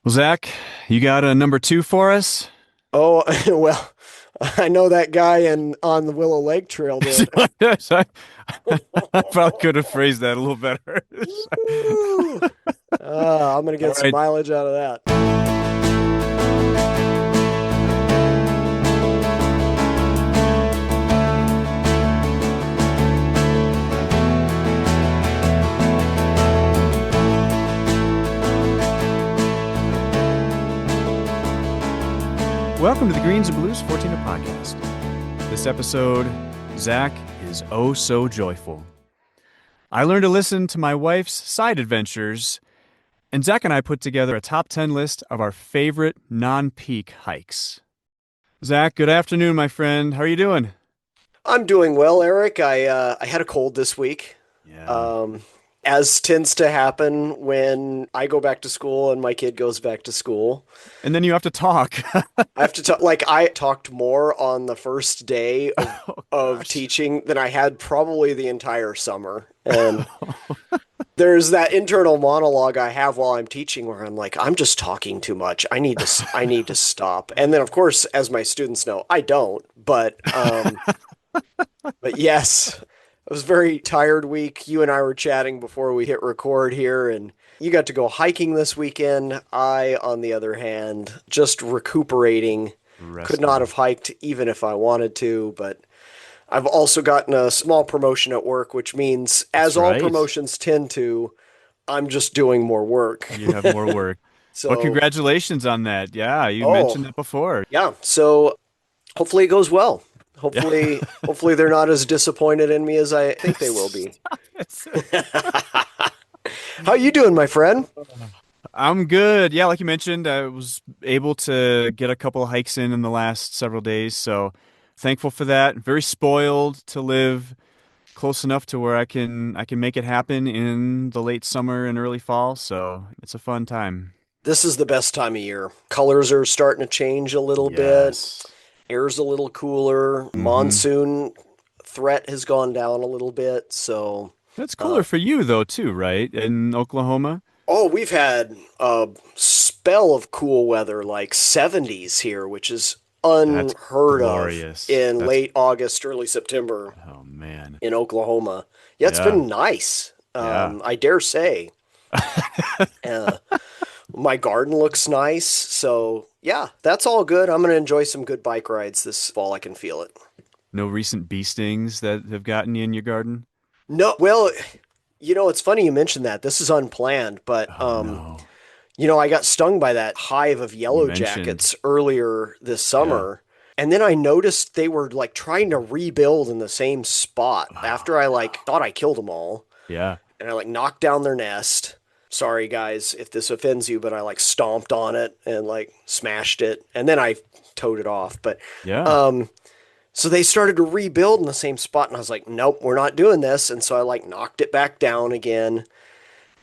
Well, Zach, you got a number two for us? Oh, well, I know that guy on the Willow Lake Trail did. Yes, I probably could have phrased that a little better. Woo! I'm gonna All get some right. mileage out of that. Welcome to the Greens and Blues 14er podcast. This episode, Zach is oh so joyful. I learned to listen to my wife's side adventures, and Zach and I put together a top 10 list of our favorite non-peak hikes. Zach, good afternoon, my friend. How are you doing? I'm doing well, Eric. I had a cold this week. Yeah. Um, as tends to happen when I go back to school and my kid goes back to school. And then you have to talk. I have to talk like I talked more on the first day of Oh, of gosh. teaching than I had probably the entire summer. And there's that internal monologue I have while I'm teaching where I'm like, I'm just talking too much. I need to stop. And then of course, as my students know, I don't. But yes, it was a very tired week. You and I were chatting before we hit record here, and you got to go hiking this weekend. I, on the other hand, just recuperating. Could not Resting. have hiked even if I wanted to, but I've also gotten a small promotion at work, which means, That's as all right. promotions tend to, I'm just doing more work. You have more work. Well, So, congratulations on that. Yeah, you oh, mentioned that before. yeah. So hopefully it goes well. Yeah. Hopefully they're not as disappointed in me as I think they will be. How you doing, my friend? I'm good. Yeah, like you mentioned, I was able to get a couple of hikes in the last several days, so thankful for that. Very spoiled to live close enough to where I can make it happen in the late summer and early fall, so it's a fun time. This is the best time of year. Colors are starting to change a little bit. Yes. Air's a little cooler. Mm-hmm. Monsoon threat has gone down a little bit. So, That's cooler uh, for you though, too, right? In Oklahoma? oh, we've had a spell of cool weather, like 70s here, which is That's unheard of glorious. in That's late August, early September Oh man. in Oklahoma. Yeah, it's Yeah. been nice. Yeah. I dare say. Uh, my garden looks nice. So, yeah, that's all good. I'm going to enjoy some good bike rides this fall. I can feel it. No recent bee stings that have gotten you in your garden? No, well, it's funny you mentioned that. This is unplanned, but Oh no. I got stung by that hive of You yellow mentioned. jackets earlier this Yeah. summer. And then I noticed they were like trying to rebuild in the same spot Oh after I like no. thought I killed them all. Yeah. And I like knocked down their nest. Sorry guys if this offends you, but I like stomped on it and like smashed it. And then I towed it off. But Yeah. um so they started to rebuild in the same spot and I was like, "Nope, we're not doing this." And so I like knocked it back down again.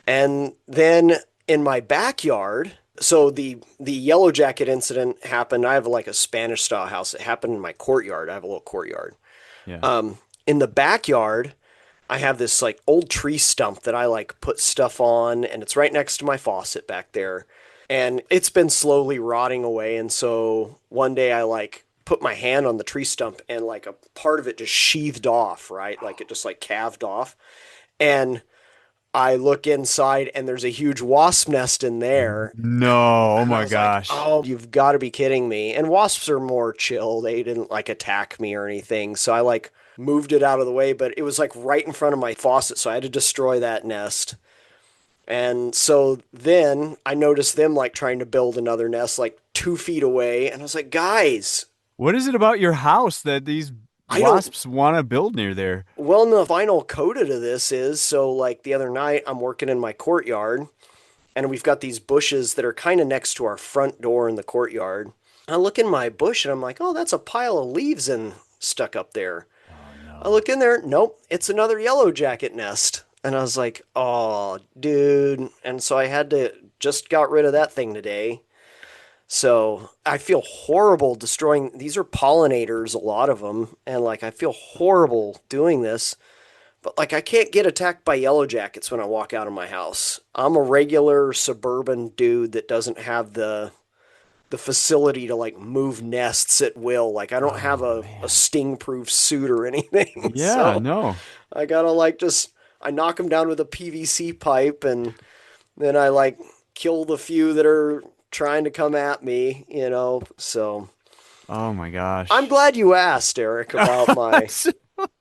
And then in my backyard, so the yellow jacket incident happened. I have like a Spanish style house. It happened in my courtyard. I have a little courtyard. Yeah. In the backyard, I have this like old tree stump that I like put stuff on, and it's right next to my faucet back there. And it's been slowly rotting away. And so one day I like put my hand on the tree stump and like a part of it just sheathed off, right? Like it just like calved off. And I look inside and there's a huge wasp nest in there. No. Oh And I my was like, gosh. oh, you've got to be kidding me. And wasps are more chill. They didn't like attack me or anything. So I like moved it out of the way, but it was like right in front of my faucet. So I had to destroy that nest. And so then I noticed them like trying to build another nest like 2 feet away. And I was like, guys, What is it about your house that these I don't. wasps want to build near there? Well, and the final coda to this is so like the other night I'm working in my courtyard and we've got these bushes that are kind of next to our front door in the courtyard. I look in my bush and I'm like, oh, that's a pile of leaves and stuck up there. Oh I no. look in there, nope, it's another yellow jacket nest. And I was like, oh, dude. And so I had to just got rid of that thing today. So I feel horrible destroying. These are pollinators, a lot of them. And like, I feel horrible doing this. But like I can't get attacked by yellow jackets when I walk out of my house. I'm a regular suburban dude that doesn't have the facility to like move nests at will. Like I don't have Oh a man. sting proof suit or anything. Yeah, So no. I gotta like just I knock them down with a PVC pipe and then I like kill the few that are trying to come at me, you know. So Oh my I'm gosh. glad you asked, Eric, about my.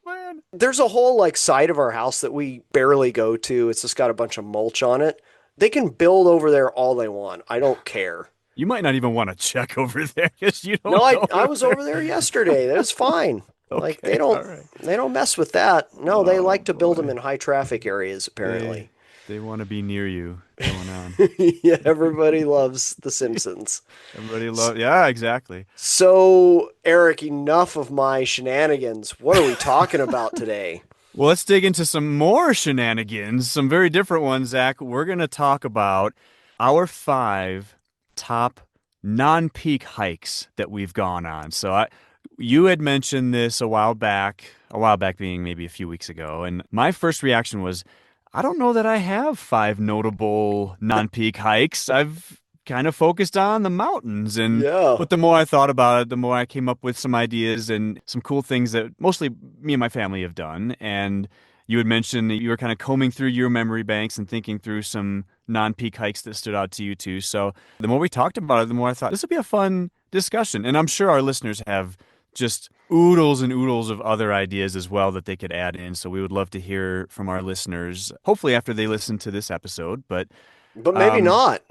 Man. There's a whole like side of our house that we barely go to. It's just got a bunch of mulch on it. They can build over there all they want. I don't care. You might not even want to check over there because you No, don't know I if was they're over there yesterday. That's fine. Like okay. All right. they don't mess with that. No, they Oh like to build them boy. in high traffic areas They apparently. they want to be near you going on. Yeah, everybody loves The Simpsons. Everybody love. Yeah, exactly. So, Eric, enough of my shenanigans. What are we talking about today? Well, let's dig into some more shenanigans, some very different ones, Zach. We're going to talk about our 5 top non-peak hikes that we've gone on. You had mentioned this a while back being maybe a few weeks ago, and my first reaction was, I don't know that I have 5 notable non-peak hikes. I've kind of focused on the mountains and Yeah. but the more I thought about it, the more I came up with some ideas and some cool things that mostly me and my family have done. And you had mentioned that you were kind of combing through your memory banks and thinking through some non-peak hikes that stood out to you too. So the more we talked about it, the more I thought this would be a fun discussion. And I'm sure our listeners have just oodles and oodles of other ideas as well that they could add in. So we would love to hear from our listeners, hopefully after they listen to this episode. But But maybe um, not.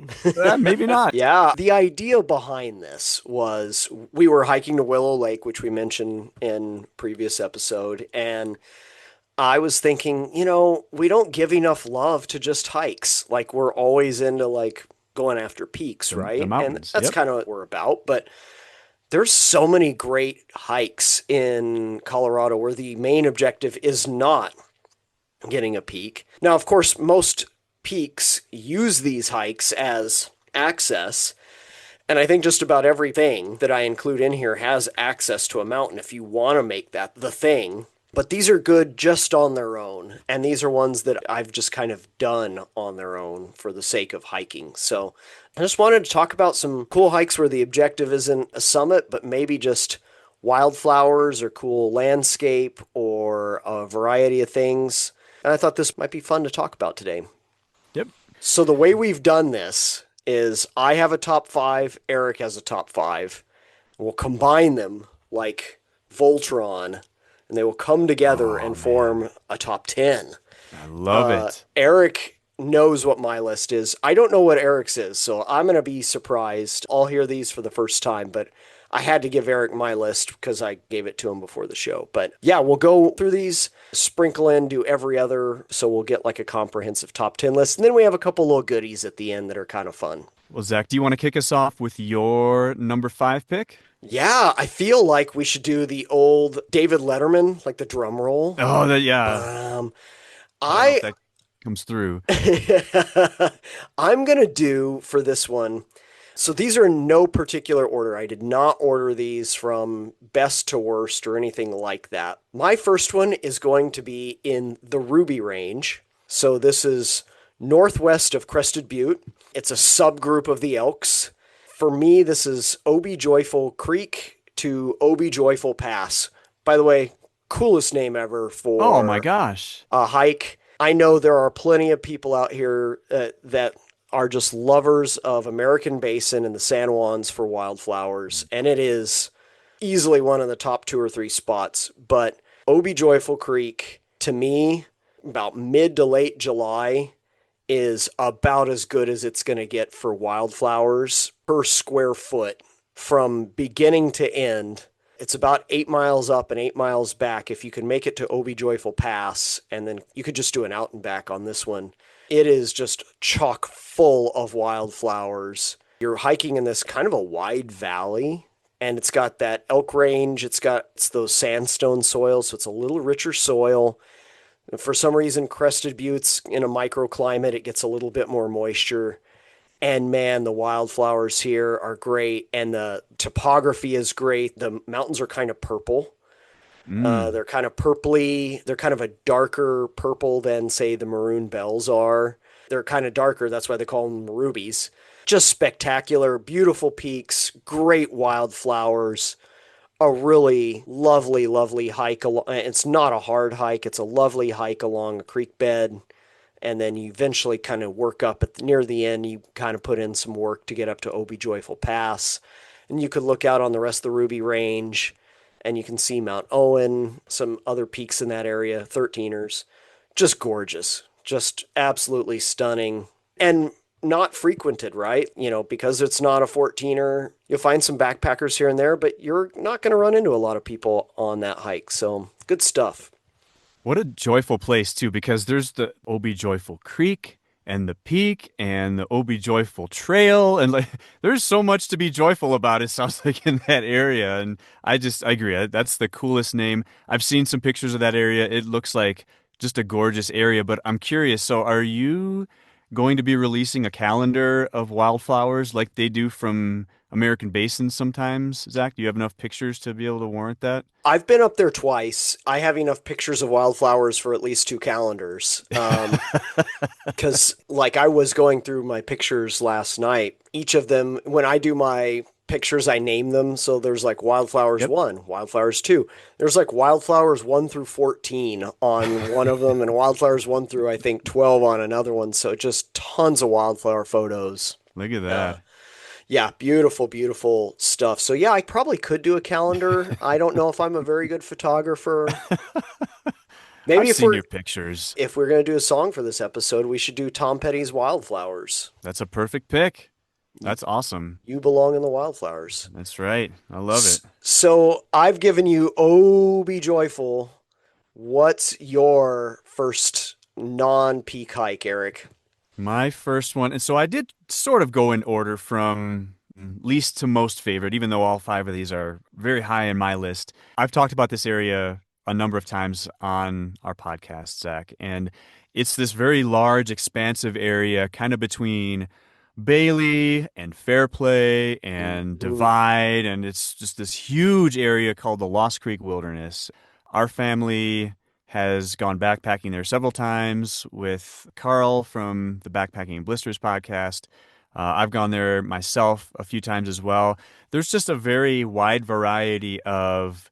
maybe not. Yeah, the idea behind this was we were hiking to Willow Lake, which we mentioned in previous episode, and I was thinking, we don't give enough love to just hikes. Like we're always into like going after peaks, The right? And mountains. that's Yep. kind of what we're about, but there's so many great hikes in Colorado where the main objective is not getting a peak. Now, of course, most peaks use these hikes as access. And I think just about everything that I include in here has access to a mountain if you want to make that the thing. But these are good just on their own. And these are ones that I've just kind of done on their own for the sake of hiking. So I just wanted to talk about some cool hikes where the objective isn't a summit, but maybe just wildflowers or cool landscape or a variety of things. And I thought this might be fun to talk about today. Yep. So the way we've done this is I have a top 5, Eric has a top 5. We'll combine them like Voltron, and they will come together Oh and man, form a top 10. I love it. Eric knows what my list is. I don't know what Eric's is, so I'm going to be surprised. I'll hear these for the first time, but I had to give Eric my list because I gave it to him before the show. But yeah, we'll go through these, sprinkle in, do every other, so we'll get like a comprehensive top 10 list. And then we have a couple little goodies at the end that are kind of fun. Well, Zach, do you want to kick us off with your number 5 pick? Yeah, I feel like we should do the old David Letterman, like the drum roll. Oh, that yeah. Um, I don't know if I that comes through. I'm gonna do for this one. So these are in no particular order. I did not order these from best to worst or anything like that. My first one is going to be in the Ruby Range. So this is northwest of Crested Butte. It's a subgroup of the Elks. For me, this is Obi Joyful Creek to Obi Joyful Pass. By the way, coolest name ever Oh my for gosh. a hike. I know there are plenty of people out here that are just lovers of American Basin and the San Juans for wildflowers, and it is easily one of the top 2 or 3 spots. But Obi Joyful Creek, to me, about mid to late July, is about as good as it's going to get for wildflowers per square foot from beginning to end. It's about 8 miles up and 8 miles back. If you can make it to Obi Joyful Pass, and then you could just do an out and back on this one, it is just chock full of wildflowers. You're hiking in this kind of a wide valley, and it's got that elk range. It's those sandstone soils, so it's a little richer soil. For some reason, Crested Buttes in a microclimate, it gets a little bit more moisture. And man, the wildflowers here are great, and the topography is great. The mountains are kind of purple. Mm. They're kind of purpley. They're kind of a darker purple than, say, the maroon bells are. They're kind of darker. That's why they call them rubies. Just spectacular, beautiful peaks, great wildflowers, a really lovely, lovely hike. It's not a hard hike. It's a lovely hike along a creek bed. And then you eventually kind of work up near the end. You kind of put in some work to get up to Obi Joyful Pass. And you could look out on the rest of the Ruby Range and you can see Mount Owen, some other peaks in that area, 13ers. Just gorgeous. Just absolutely stunning. And not frequented, right? Because it's not a 14er, you'll find some backpackers here and there, but you're not going to run into a lot of people on that hike. So good stuff. What a joyful place too, because there's the Obi Joyful Creek and the peak and the Obi Joyful Trail, and like there's so much to be joyful about. It sounds like in that area, and I agree. That's the coolest name. I've seen some pictures of that area. It looks like just a gorgeous area. But I'm curious. So, are you going to be releasing a calendar of wildflowers like they do from American Basins sometimes? Zach, do you have enough pictures to be able to warrant that? I've been up there twice. I have enough pictures of wildflowers for at least two calendars. Because, like, I was going through my pictures last night. Each of them, when I do my pictures, I name them. So there's like Wildflowers Yep. 1, Wildflowers 2. There's like Wildflowers 1 through 14 on one of them, and Wildflowers 1 through, I think, 12 on another one. So just tons of wildflower photos. Look at Uh, that. yeah, beautiful, beautiful stuff. So yeah, I probably could do a calendar. I don't know if I'm a very good photographer. I've Maybe seen your pictures. if we're going to do a song for this episode, we should do Tom Petty's Wildflowers. That's a perfect pick. That's awesome. You belong in the wildflowers. That's right. I love it. So I've given you Oh Be Joyful. What's your first non-peak hike, Eric? My first one, and so I did sort of go in order from least to most favorite, even though all five of these are very high in my list. I've talked about this area a number of times on our podcast, Zach, and it's this very large, expansive area kind of between Bailey and Fairplay and Ooh. Divide, and it's just this huge area called the Lost Creek Wilderness. Our family has gone backpacking there several times with Carl from the Backpacking and Blisters podcast. I've gone there myself a few times as well. There's just a very wide variety of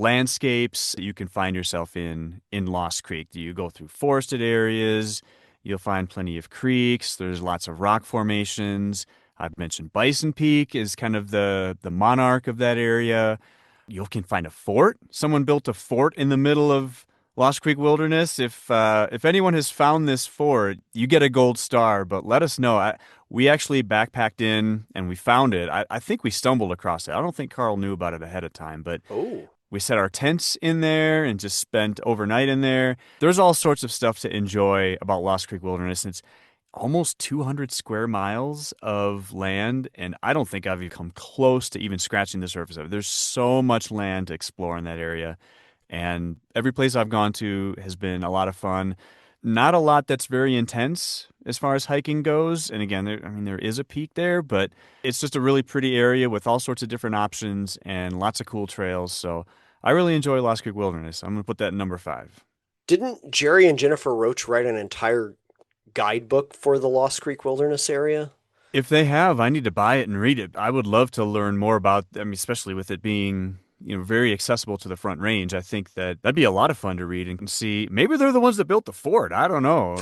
landscapes that you can find yourself in Lost Creek. You go through forested areas, you'll find plenty of creeks, there's lots of rock formations. I've mentioned Bison Peak is kind of the monarch of that area. You can find a fort. Someone built a fort in the middle of Lost Creek Wilderness. If anyone has found this fort, you get a gold star. But let us know. We actually backpacked in and we found it. I think we stumbled across it. I don't think Carl knew about it ahead of time, but Oh. we set our tents in there and just spent overnight in there. There's all sorts of stuff to enjoy about Lost Creek Wilderness. It's almost 200 square miles of land, and I don't think I've even come close to even scratching the surface of it. There's so much land to explore in that area, and every place I've gone to has been a lot of fun. Not a lot that's very intense as far as hiking goes, and again, there is a peak there, but it's just a really pretty area with all sorts of different options and lots of cool trails. So I really enjoy Lost Creek Wilderness. I'm gonna put that in number five. Didn't Jerry and Jennifer Roach write an entire guidebook for the Lost Creek Wilderness area? If they have, I need to buy it and read it. I would love to learn more about, I mean, especially with it being, very accessible to the Front Range. I think that'd be a lot of fun to read and see. Maybe they're the ones that built the fort. I don't know.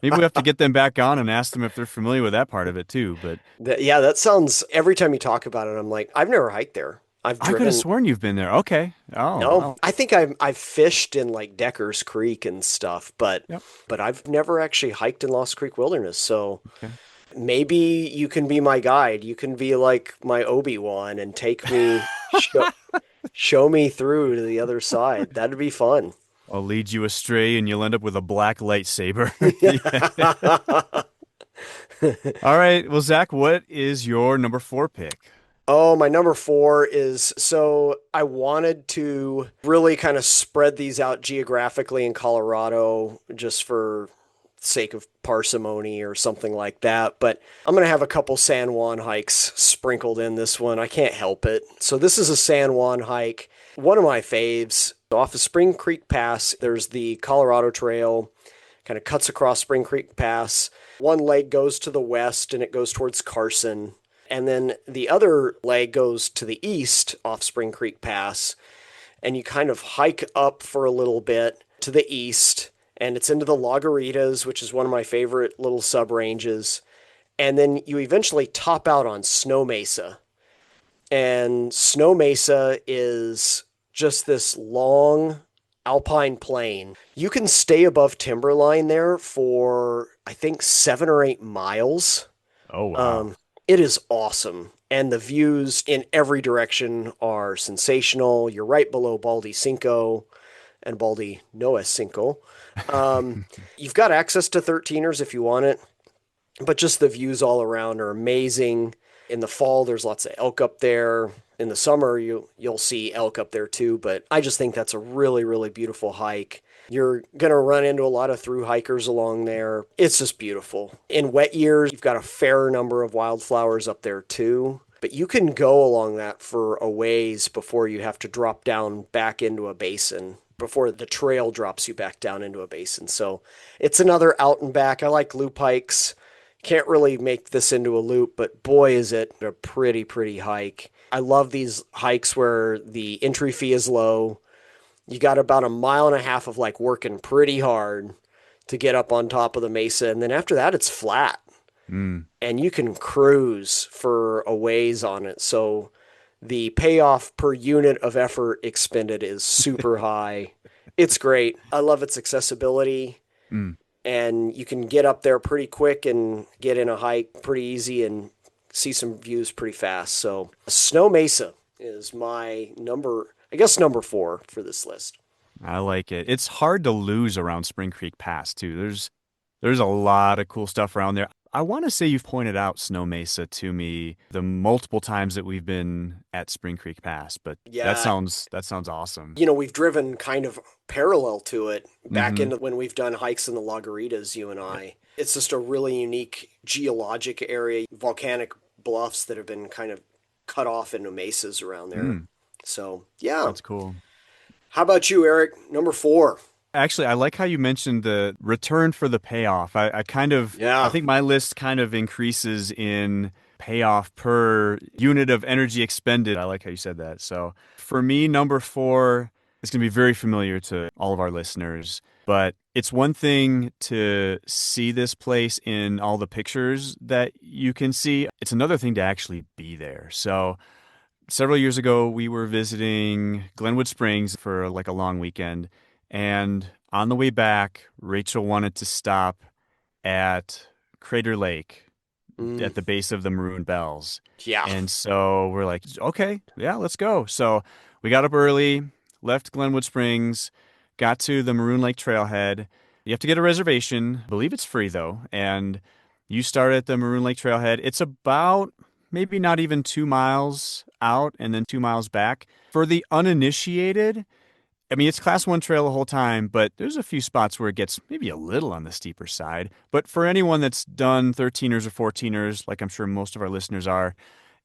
Maybe we have to get them back on and ask them if they're familiar with that part of it too. But Yeah, that sounds, every time you talk about it, I'm like, I've never hiked there. I've I could have driven. sworn you've been there. Okay. Oh, No, wow. I think I've fished in like Deckers Creek and stuff, but Yep. I've never actually hiked in Lost Creek Wilderness. So Okay. maybe you can be my guide. You can be like my Obi-Wan and take me, show, show me through to the other side. That'd be fun. I'll lead you astray and you'll end up with a black lightsaber. All right. Well, Zach, what is your number four pick? Oh, my number four is, so I wanted to really kind of spread these out geographically in Colorado just for sake of parsimony or something like that. But I'm going to have a couple San Juan hikes sprinkled in this one. I can't help it. So this is a San Juan hike. One of my faves. Off of Spring Creek Pass, there's the Colorado Trail, kind of cuts across Spring Creek Pass. One leg goes to the west and it goes towards Carson. And then the other leg goes to the east off Spring Creek Pass. And you kind of hike up for a little bit to the east. And it's into the Lagaritas, which is one of my favorite little sub-ranges. And then you eventually top out on Snow Mesa. And Snow Mesa is just this long alpine plain. You can stay above timberline there for, I think, 7 or 8 miles. Oh, wow. It is awesome. And the views in every direction are sensational. You're right below Baldy Cinco and Baldy Noa Cinco. You've got access to 13ers if you want it, but just the views all around are amazing. In the fall, there's lots of elk up there. In the summer, you'll see elk up there too, but I just think that's a really, really beautiful hike. You're going to run into a lot of thru hikers along there. It's just beautiful. In wet years, you've got a fair number of wildflowers up there too, but you can go along that for a ways before you have to drop down back into a basin, before the trail drops you back down into a basin. So it's another out and back. I like loop hikes. Can't really make this into a loop, but boy, is it a pretty, pretty hike. I love these hikes where the entry fee is low. You got about 1.5 miles of like working pretty hard to get up on top of the mesa. And then after that, it's flat. And you can cruise for a ways on it. So the payoff per unit of effort expended is super high. It's great. I love its accessibility. And you can get up there pretty quick and get in a hike pretty easy and see some views pretty fast. So Snow Mesa is my number 4 for this list. I like it. It's hard to lose around Spring Creek Pass too. There's a lot of cool stuff around there. I want to say you've pointed out Snow Mesa to me the multiple times that we've been at Spring Creek Pass, but Yeah. that sounds awesome. We've driven kind of parallel to it back into when we've done hikes in the Lagaritas, you and I. It's just a really unique geologic area, volcanic bluffs that have been kind of cut off into mesas around there. So, yeah. That's cool. How about you, Eric? Number 4. Actually, I like how you mentioned the return for the payoff. I think my list kind of increases in payoff per unit of energy expended. I like how you said that. So for me, number 4 is going to be very familiar to all of our listeners, but it's one thing to see this place in all the pictures that you can see. It's another thing to actually be there. So several years ago, we were visiting Glenwood Springs for like a long weekend. And on the way back, Rachel wanted to stop at Crater Lake at the base of the Maroon Bells. Yeah. And so we're like, okay, yeah, let's go. So we got up early, left Glenwood Springs, got to the Maroon Lake Trailhead. You have to get a reservation. I believe it's free, though. And you start at the Maroon Lake Trailhead. It's about maybe not even 2 miles out and then 2 miles back. For the uninitiated, I mean, it's class 1 trail the whole time, but there's a few spots where it gets maybe a little on the steeper side. But for anyone that's done 13ers or 14ers, like I'm sure most of our listeners are,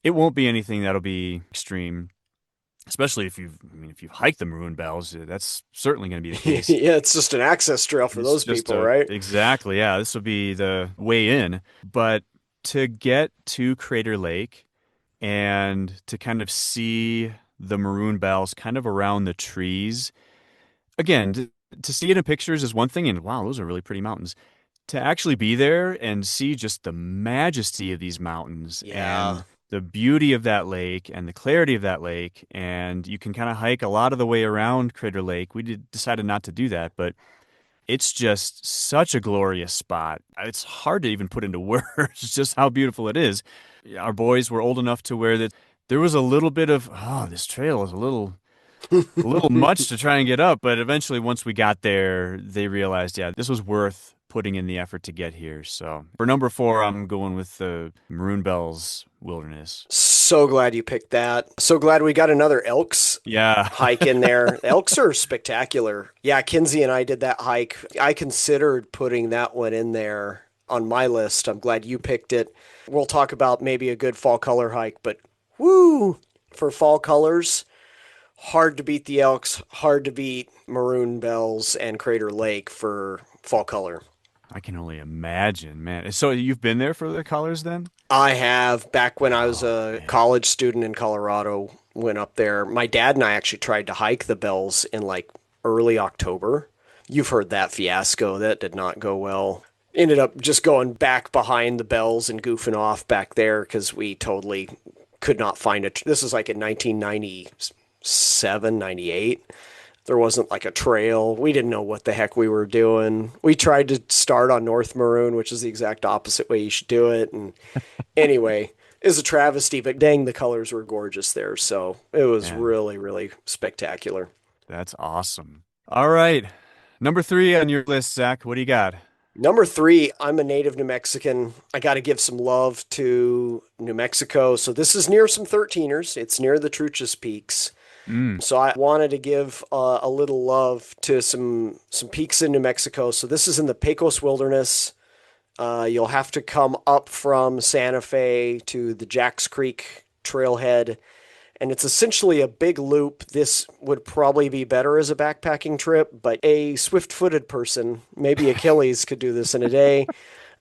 it won't be anything that'll be extreme. Especially if you've hiked the Maroon Bells, that's certainly going to be the case. Yeah, it's just an access trail for those people, right? Exactly, yeah. This will be the way in. But to get to Crater Lake and to kind of see the Maroon Bells kind of around the trees. Again, to see it in pictures is one thing, and wow, those are really pretty mountains. To actually be there and see just the majesty of these mountains and the beauty of that lake and the clarity of that lake, and you can kind of hike a lot of the way around Crater Lake. We decided not to do that, but it's just such a glorious spot. It's hard to even put into words just how beautiful it is. Our boys were old enough to where that there was a little bit of, this trail is a little much to try and get up. But eventually, once we got there, they realized, this was worth putting in the effort to get here. So for number 4, I'm going with the Maroon Bells Wilderness. So glad you picked that. So glad we got another Elks Yeah. hike in there. Elks are spectacular. Yeah, Kinsey and I did that hike. I considered putting that one in there on my list. I'm glad you picked it. We'll talk about maybe a good fall color hike, but woo, for fall colors, hard to beat the Elks, hard to beat Maroon Bells and Crater Lake for fall color. I can only imagine, man. So you've been there for the colors then? I have back when I was Oh, a man. college student in Colorado, went up there. My dad and I actually tried to hike the Bells in like early October. You've heard that fiasco. That did not go well. Ended up just going back behind the Bells and goofing off back there because we totally could not find it. This is like in 1997, 98. There wasn't like a trail. We didn't know what the heck we were doing. We tried to start on North Maroon, which is the exact opposite way you should do it. And anyway, it was a travesty, but dang, the colors were gorgeous there. So it was Man, really, really spectacular. that's awesome. All right. Number three on your list, Zach. What do you got? Number three, I'm a native New Mexican. I got to give some love to New Mexico. So this is near some 13ers. It's near the Truchas Peaks. Mm. So I wanted to give a little love to some peaks in New Mexico. So this is in the Pecos Wilderness. You'll have to come up from Santa Fe to the Jacks Creek trailhead, and it's essentially a big loop. This would probably be better as a backpacking trip, but a swift-footed person, maybe Achilles, could do this in a day.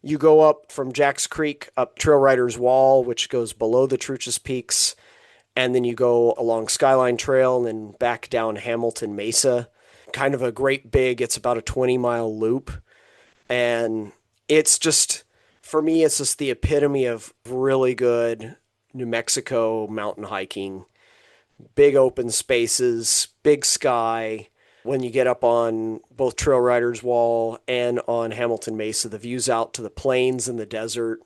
You go up from Jacks Creek up Trail Riders Wall, which goes below the Truchas Peaks, and then you go along Skyline Trail and then back down Hamilton Mesa. Kind of a great big, it's about a 20-mile loop. And it's just, for me, it's just the epitome of really good New Mexico mountain hiking. Big open spaces, big sky. When you get up on both Trail Riders Wall and on Hamilton Mesa, the views out to the plains and the desert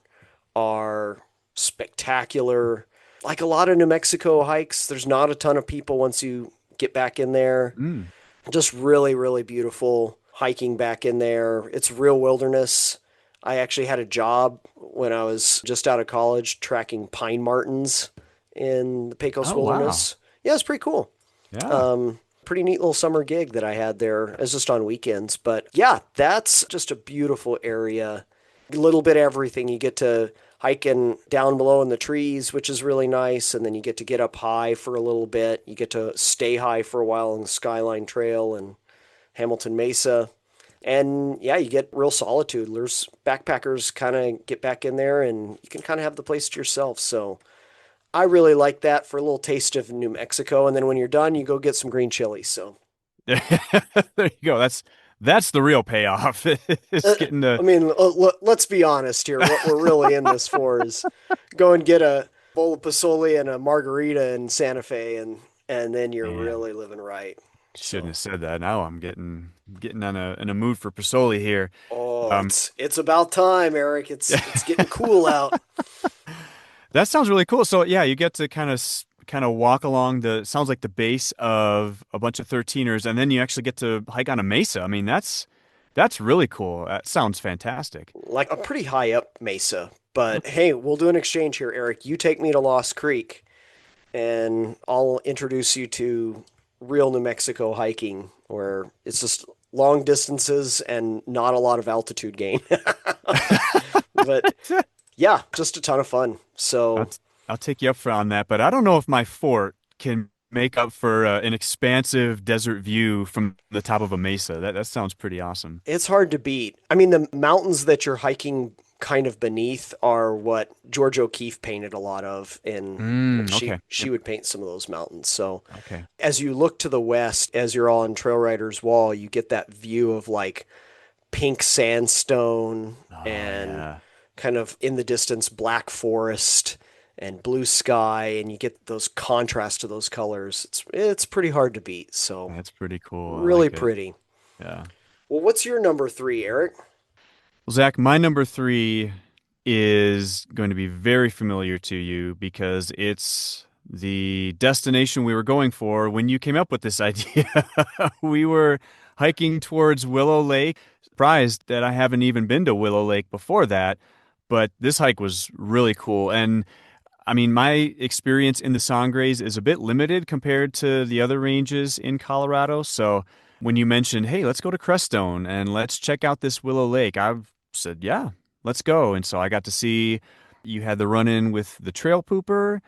are spectacular. Like a lot of New Mexico hikes, there's not a ton of people once you get back in there. Mm. Just really, really beautiful hiking back in there. It's real wilderness. I actually had a job when I was just out of college tracking pine martens in the Pecos Oh, wow. Wilderness. Yeah, it's pretty cool. Yeah. Pretty neat little summer gig that I had there. It was just on weekends. But yeah, that's just a beautiful area. A little bit of everything. You get to hiking down below in the trees, which is really nice. And then you get to get up high for a little bit. You get to stay high for a while on the Skyline Trail and Hamilton Mesa. And yeah, you get real solitude. There's backpackers kind of get back in there and you can kind of have the place to yourself. So I really like that for a little taste of New Mexico. And then when you're done, you go get some green chili. So, There you go. That's the real payoff. It's uh, getting the I mean, let's be honest here. What we're really in this for is go and get a bowl of pozole and a margarita in Santa Fe, and then you're man. really living right. Shouldn't So, have said that. Now I'm getting on a in a mood for Pasoli here. oh, Um, it's about time, Eric. It's getting cool out. that sounds really cool. So yeah, you get to kind of walk along the sounds like the base of a bunch of 13ers, and then you actually get to hike on a mesa. I mean, that's really cool. That sounds fantastic. Like a pretty high up mesa. But hey, we'll do an exchange here, Eric. You take me to Lost Creek, and I'll introduce you to real New Mexico hiking, where it's just long distances and not a lot of altitude gain. But yeah, just a ton of fun. I'll, So I'll take you up for on that, but I don't know if my fort can make up for an expansive desert view from the top of a mesa. That sounds pretty awesome. it's hard to beat. I mean, the mountains that you're hiking kind of beneath are what George O'Keeffe painted a lot of, and she Okay. she Yep. would paint some of those mountains. So Okay. as you look to the west, as you're on Trail Riders Wall, you get that view of like pink sandstone Oh and yeah. kind of in the distance black forest and blue sky, and you get those contrasts to those colors. It's pretty hard to beat. So That's pretty cool. I really like it. pretty. Yeah. Well, what's your number three, Eric? Well, Zach, my number three is going to be very familiar to you because it's the destination we were going for when you came up with this idea. We were hiking towards Willow Lake. Surprised that I haven't even been to Willow Lake before that, but this hike was really cool. And I mean, my experience in the Sangres is a bit limited compared to the other ranges in Colorado. So when you mentioned, hey, let's go to Crestone and let's check out this Willow Lake, I've said, yeah, let's go. And so I got to see you had the run in with the trail pooper.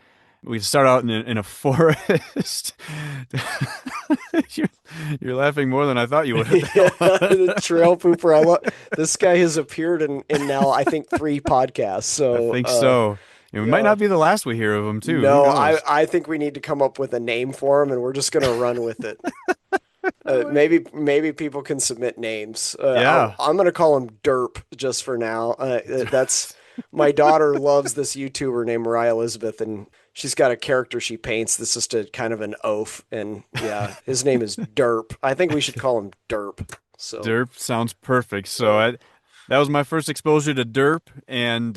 We start out in a forest. you're, you're laughing more than I thought you would Yeah, have. the trail pooper. I love this guy has appeared in now I think 3 podcasts. I So think so. It might yeah. not be the last we hear of him, too. Who No, knows? I think we need to come up with a name for him, and we're just gonna run with it. Maybe people can submit names. Yeah. I'm gonna call him Derp just for now. That's my daughter loves this YouTuber named Mariah Elizabeth, and she's got a character she paints. This is just a kind of an oaf, and yeah, his name is Derp. I think we should call him Derp. So Derp sounds perfect. So yeah. that was my first exposure to derp. And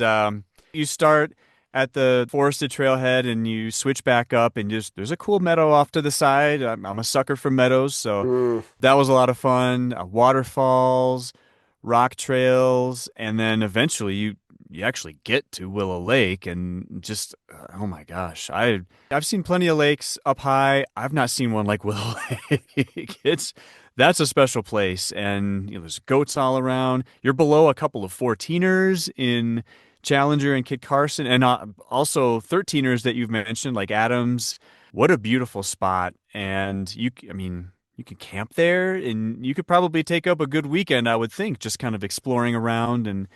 you start at the forested trailhead and you switch back up and just there's a cool meadow off to the side. I'm a sucker for meadows, so Mm. that was a lot of fun. Waterfalls, rock trails, and then eventually you actually get to Willow Lake and just oh my gosh, I've seen plenty of lakes up high. I've not seen one like Willow Lake. It's that's a special place, and there's goats all around. You're below a couple of 14ers in Challenger and Kit Carson, and also 13ers that you've mentioned, like Adams. What a beautiful spot! And I mean, you could camp there, and you could probably take up a good weekend, I would think, just kind of exploring around and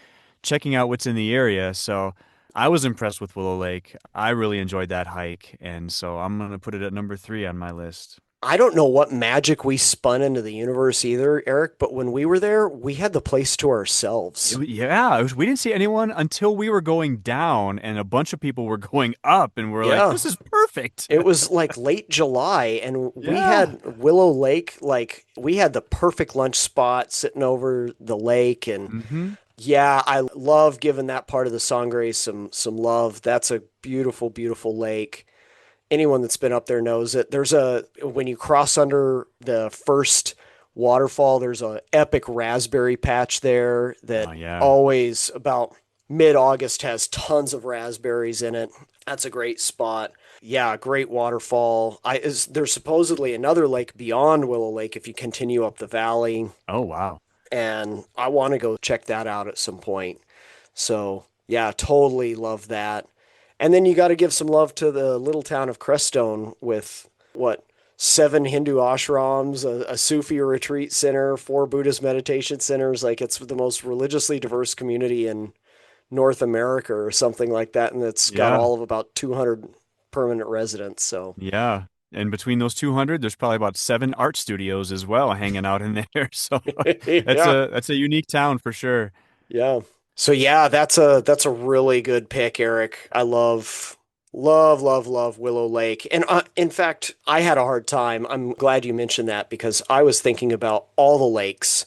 checking out what's in the area. So I was impressed with Willow Lake. I really enjoyed that hike, and so I'm gonna put it at number 3 on my list. I don't know what magic we spun into the universe either, Eric, but when we were there, we had the place to ourselves. Yeah, we didn't see anyone until we were going down, and a bunch of people were going up, and we're like, Yeah. "This is perfect." It was like late July, and we Yeah. had Willow Lake. Like, we had the perfect lunch spot sitting over the lake. And Hmm. yeah, I love giving that part of the Sangre some love. That's a beautiful, beautiful lake. Anyone that's been up there knows it. When you cross under the first waterfall, there's a epic raspberry patch there that Oh yeah. always about mid-August has tons of raspberries in it. That's a great spot. Yeah, great waterfall. There's supposedly another lake beyond Willow Lake if you continue up the valley, Oh wow. and I want to go check that out at some point. So, yeah, totally love that. And then you got to give some love to the little town of Crestone with what, 7 Hindu ashrams, a Sufi retreat center, 4 Buddhist meditation centers. Like, it's the most religiously diverse community in North America or something like that. And it's got Yeah. all of about 200 permanent residents. So, Yeah. And between those 200, there's probably about 7 art studios as well hanging out in there. So yeah, that's a unique town for sure. yeah. So yeah, that's a really good pick, Eric. I love Willow Lake. And in fact, I had a hard time. I'm glad you mentioned that because I was thinking about all the lakes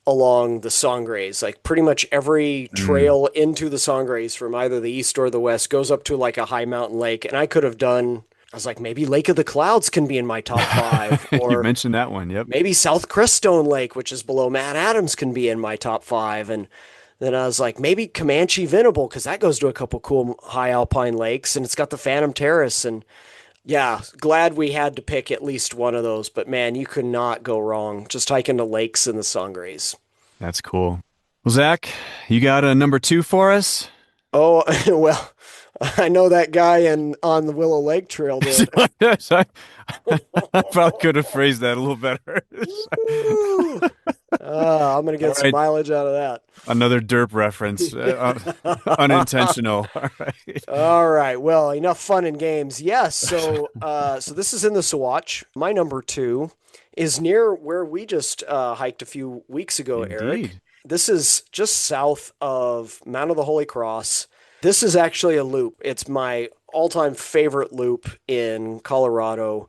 along the Sangres. Like pretty much every Mm. trail into the Sangres from either the east or the west goes up to like a high mountain lake. And I was like, maybe Lake of the Clouds can be in my top five, You or mentioned that one. Yep. maybe South Crestone Lake, which is below Mount Adams, can be in my top five. And then I was like, maybe Comanche Venable, because that goes to a couple cool high alpine lakes and it's got the Phantom Terrace. And yeah, glad we had to pick at least one of those. But man, you could not go wrong just hiking the lakes in the Sangres. That's cool. Well, Zach, you got a number 2 for us? Oh, well, I know that guy on the Willow Lake Trail did. Yes, I probably could have phrased that a little better. Woo! I'm going to All get some right, mileage out of that. another derp reference, unintentional. All right. All right. Well, enough fun and games. Yes. So this is in the Sawatch. My number 2 is near where we just hiked a few weeks ago, Eric. Indeed. This is just south of Mount of the Holy Cross. This is actually a loop. It's my all-time favorite loop in Colorado.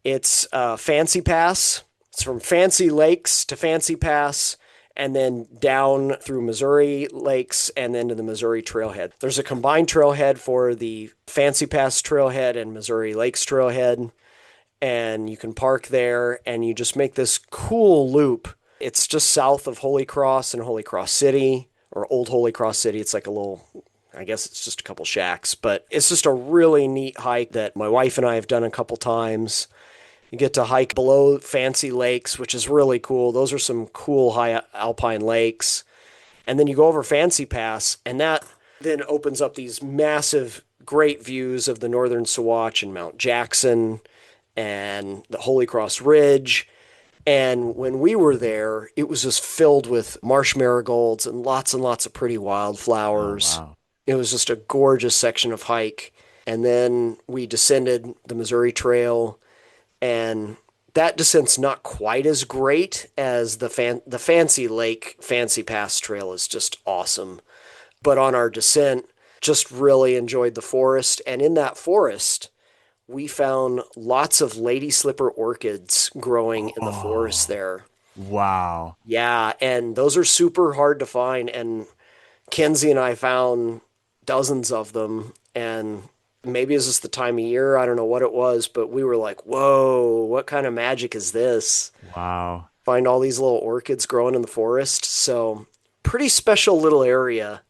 It's Fancy Pass. It's from Fancy Lakes to Fancy Pass, and then down through Missouri Lakes and then to the Missouri Trailhead. There's a combined trailhead for the Fancy Pass Trailhead and Missouri Lakes Trailhead, and you can park there and you just make this cool loop. It's just south of Holy Cross and Holy Cross City, or Old Holy Cross City. It's like a little I guess it's just a couple shacks, but it's just a really neat hike that my wife and I have done a couple times. You get to hike below Fancy Lakes, which is really cool. Those are some cool high alpine lakes. And then you go over Fancy Pass, and that then opens up these massive, great views of the northern Sawatch and Mount Jackson and the Holy Cross Ridge. And when we were there, it was just filled with marsh marigolds and lots of pretty Oh, wildflowers. wow. It was just a gorgeous section of hike. And then we descended the Missouri Trail, and that descent's not quite as great as the Fancy Lake Fancy Pass Trail is just awesome. But on our descent, just really enjoyed the forest. And in that forest, we found lots of lady slipper orchids growing in the forest Oh, there. wow. Yeah, and those are super hard to find. And Kenzie and I found dozens of them. And maybe it's just the time of year. I don't know what it was, but we were like, whoa, what kind of magic is this? Wow. Find all these little orchids growing in the forest. So, pretty special little area.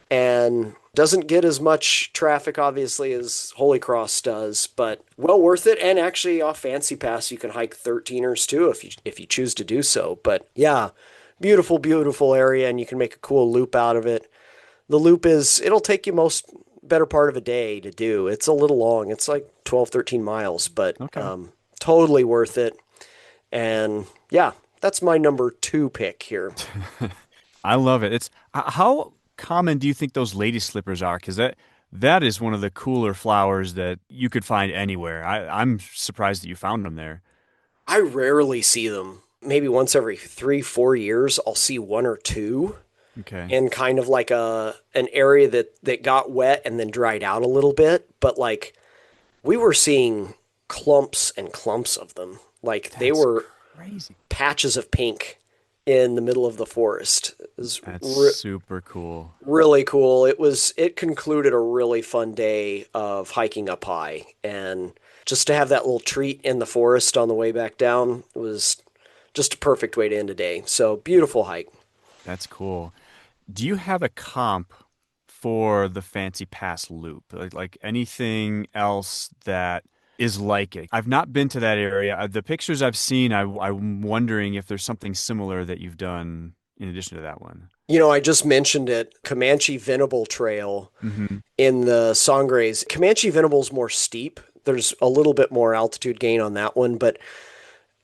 And doesn't get as much traffic obviously as Holy Cross does, but well worth it. And actually off Fancy Pass you can hike 13ers too if you choose to do so. But yeah, beautiful area, and you can make a cool loop out of it. The loop is it'll take you most better part of a day to do. It's a little long. It's like 12, 13 miles, but Okay. totally worth it. And yeah, that's my number 2 pick here. I love it. It's how common do you think those lady slippers are? Because that is one of the cooler flowers that you could find anywhere. I'm surprised that you found them there. I rarely see them. Maybe once every 3, 4 years, I'll see one or two Okay. in kind of like an area that got wet and then dried out a little bit. But like we were seeing clumps and clumps of them. Like they That's were crazy. patches of pink in the middle of the forest. It was That's super cool. really cool. It concluded a really fun day of hiking up high, and just to have that little treat in the forest on the way back down was just a perfect way to end a day. So beautiful hike. That's cool. Do you have a comp for the Fancy Pass Loop? Like anything else that is like it? I've not been to that area. The pictures I've seen, I'm wondering if there's something similar that you've done in addition to that one. You know, I just mentioned it, Comanche Venable Trail Hmm. in the Sangres. Comanche Venable's more steep. There's a little bit more altitude gain on that one, but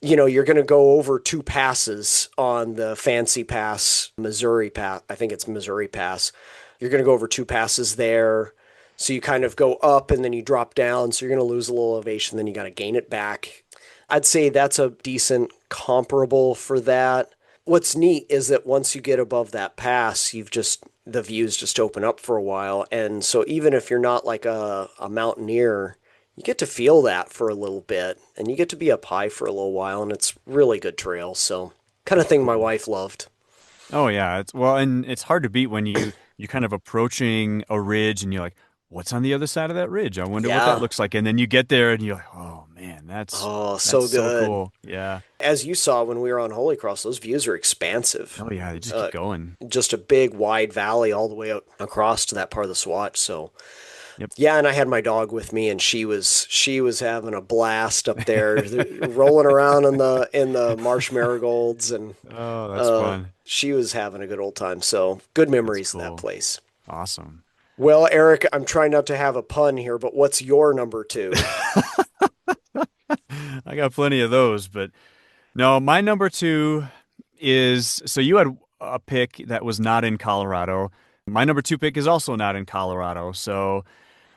you know, you're going to go over 2 passes on the Fancy Pass, Missouri Pass. I think it's Missouri Pass. You're going to go over 2 passes there. So you kind of go up and then you drop down. So you're going to lose a little elevation, then you got to gain it back. I'd say that's a decent comparable for that. What's neat is that once you get above that pass, the views just open up for a while. And so even if you're not like a mountaineer, you get to feel that for a little bit, and you get to be up high for a little while, and it's really good trail. So kind of thing my Cool. wife loved. Oh yeah, it's well, and it's hard to beat when you kind of approaching a ridge and you're like, what's on the other side of that ridge? I wonder what that Yeah. looks like. And then you get there and you're like, oh man, Oh, that's so so good. cool. Yeah. As you saw when we were on Holy Cross, those views are expansive. Oh yeah, they just keep Uh, going. just a big wide valley all the way out across to that part of the Swatch. So Yep. yeah, and I had my dog with me, and she was having a blast up there, rolling around in the marsh marigolds, and Oh, that's fun. she was having a good old time. So good That's memories of that cool. place. Awesome. Well, Eric, I'm trying not to have a pun here, but what's your number 2? I got plenty of those, but no, my number two is so you had a pick that was not in Colorado. My number two pick is also not in Colorado. So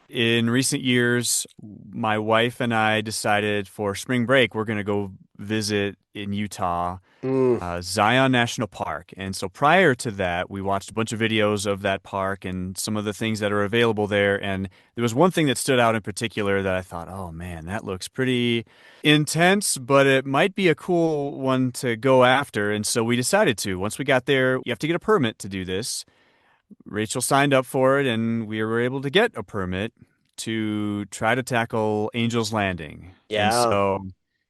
in recent years, my wife and I decided for spring break, we're going to go visit in Utah, Mm, Zion National Park. And so prior to that, we watched a bunch of videos of that park and some of the things that are available there. And there was one thing that stood out in particular that I thought, oh man, that looks pretty intense, but it might be a cool one to go after. And so we decided to. Once we got there, you have to get a permit to do this. Rachel signed up for it, and we were able to get a permit to try to tackle Angel's Landing. And yeah. so,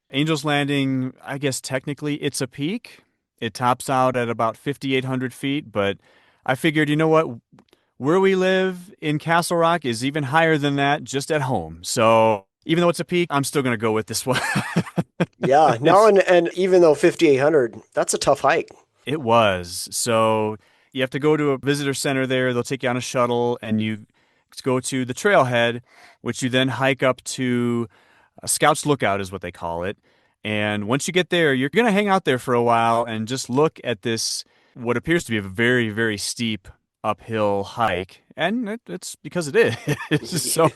Angel's Landing, I guess technically it's a peak. It tops out at about 5,800 feet, but I figured, you know what? Where we live in Castle Rock is even higher than that just at home. So even though it's a peak, I'm still going to go with this one. Yeah, no, It's and even though 5,800, that's a tough hike. It was. So you have to go to a visitor center there. They'll take you on a shuttle and you go to the trailhead, which you then hike up to a Scout's Lookout, is what they call it. And once you get there, you're going to hang out there for a while and just look at this, what appears to be a very, very steep uphill hike. And it's because it is. So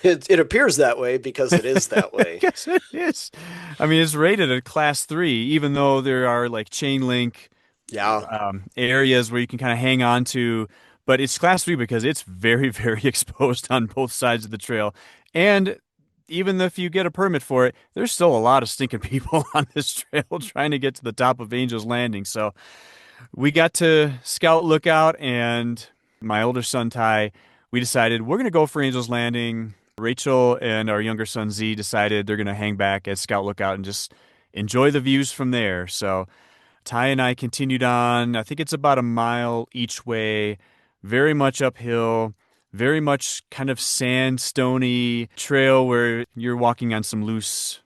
It appears that way because it is that way. yes, it is. I mean, it's rated a class 3, even though there are like chain link Yeah. areas where you can kind of hang on to. But it's class 3 because it's very, very exposed on both sides of the trail. And even if you get a permit for it, there's still a lot of stinking people on this trail trying to get to the top of Angel's Landing. So we got to Scout Lookout, and my older son Ty, we decided we're going to go for Angel's Landing. Rachel and our younger son Z decided they're going to hang back at Scout Lookout and just enjoy the views from there. So Ty and I continued on. I think it's about a mile each way, very much uphill, very much kind of sandstony trail where you're walking on some loose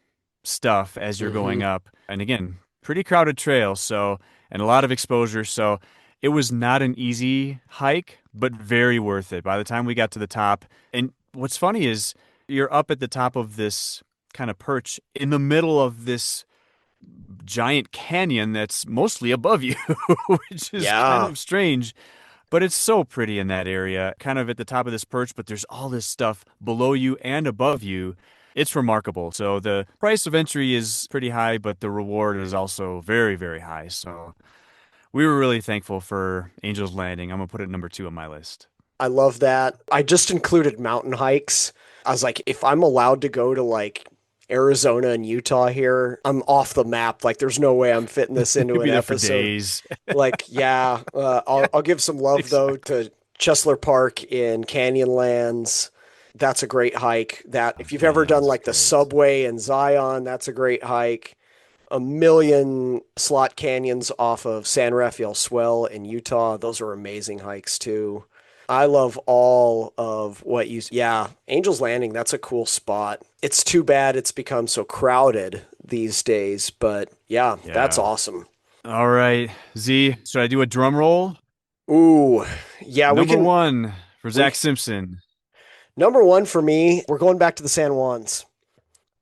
stuff as you're going Hmm. up. And again, pretty crowded trail, so and a lot of exposure. So it was not an easy hike, but very worth it by the time we got to the top. And what's funny is you're up at the top of this kind of perch in the middle of this giant canyon that's mostly above you, which is kind Yeah. of strange. But it's so pretty in that area, kind of at the top of this perch, but there's all this stuff below you and above you. It's remarkable. So the price of entry is pretty high, but the reward is also very, very high. So we were really thankful for Angel's Landing. I'm gonna put it number 2 on my list. I love that. I just included mountain hikes. I was like, if I'm allowed to go to like Arizona and Utah here, I'm off the map. Like, there's no way I'm fitting this into Could an be there for episode. days. Like, yeah, Yeah, I'll give some love though exactly. to Chesler Park in Canyonlands. That's a great hike. That if you've ever done Canyonlands is like the great. subway in Zion, that's a great hike. A million slot canyons off of San Rafael Swell in Utah. Those are amazing hikes too. I love all of what you, yeah, Angel's Landing, that's a cool spot. It's too bad it's become so crowded these days, but yeah, that's Yeah. awesome. All right, Z, should I do a drum roll? Ooh, yeah, Number 1 for Zach we, Simpson. number one for me, we're going back to the San Juans.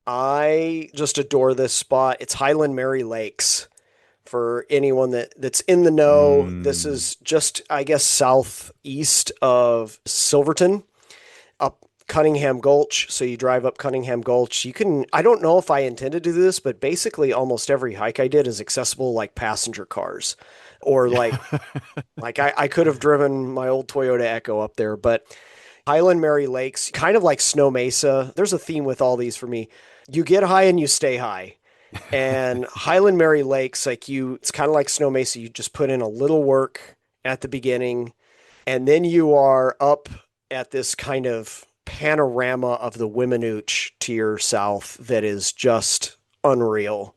I just adore this spot. It's Highland Mary Lakes. For anyone that's in the know, this Mm. is just, I guess, southeast of Silverton, up Cunningham Gulch. So you drive up Cunningham Gulch. You can, I don't know if I intended to do this, but basically almost every hike I did is accessible like passenger cars. Or like I could have driven my old Toyota Echo up there, but Highland Mary Lakes, kind of like Snow Mesa. There's a theme with all these for me. You get high and you stay high. And Highland Mary Lakes, like you, it's kind of like Snow Mesa. You just put in a little work at the beginning, and then you are up at this kind of panorama of the Wiminooch to your south that is just unreal.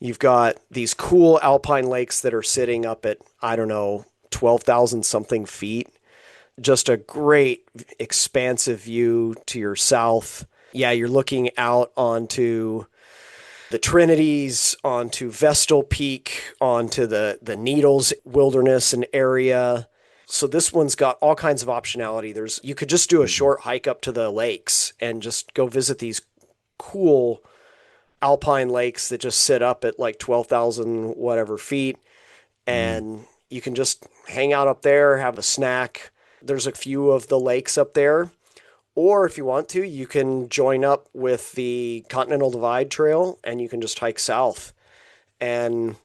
You've got these cool alpine lakes that are sitting up at, I don't know, 12,000 something feet. Just a great expansive view to your south. Yeah, you're looking out onto the Trinities, onto Vestal Peak, onto the Needles Wilderness and area. So this one's got all kinds of optionality. There's you could just do a Mm. short hike up to the lakes and just go visit these cool alpine lakes that just sit up at like 12,000 whatever feet, Mm. and you can just hang out up there, have a snack. There's a few of the lakes up there, or if you want to, you can join up with the Continental Divide Trail and you can just hike south and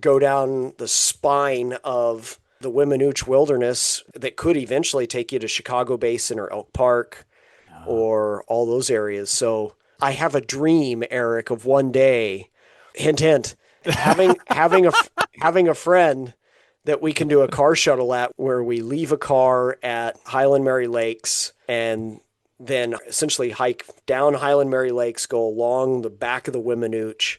go down the spine of the Wiminooch Wilderness that could eventually take you to Chicago Basin or Elk Park Uh, or all those areas. So I have a dream, Eric, of one day, hint, hint, having a friend that we can do a car shuttle at where we leave a car at Highland Mary Lakes and then essentially hike down Highland Mary Lakes, go along the back of the Wiminooch,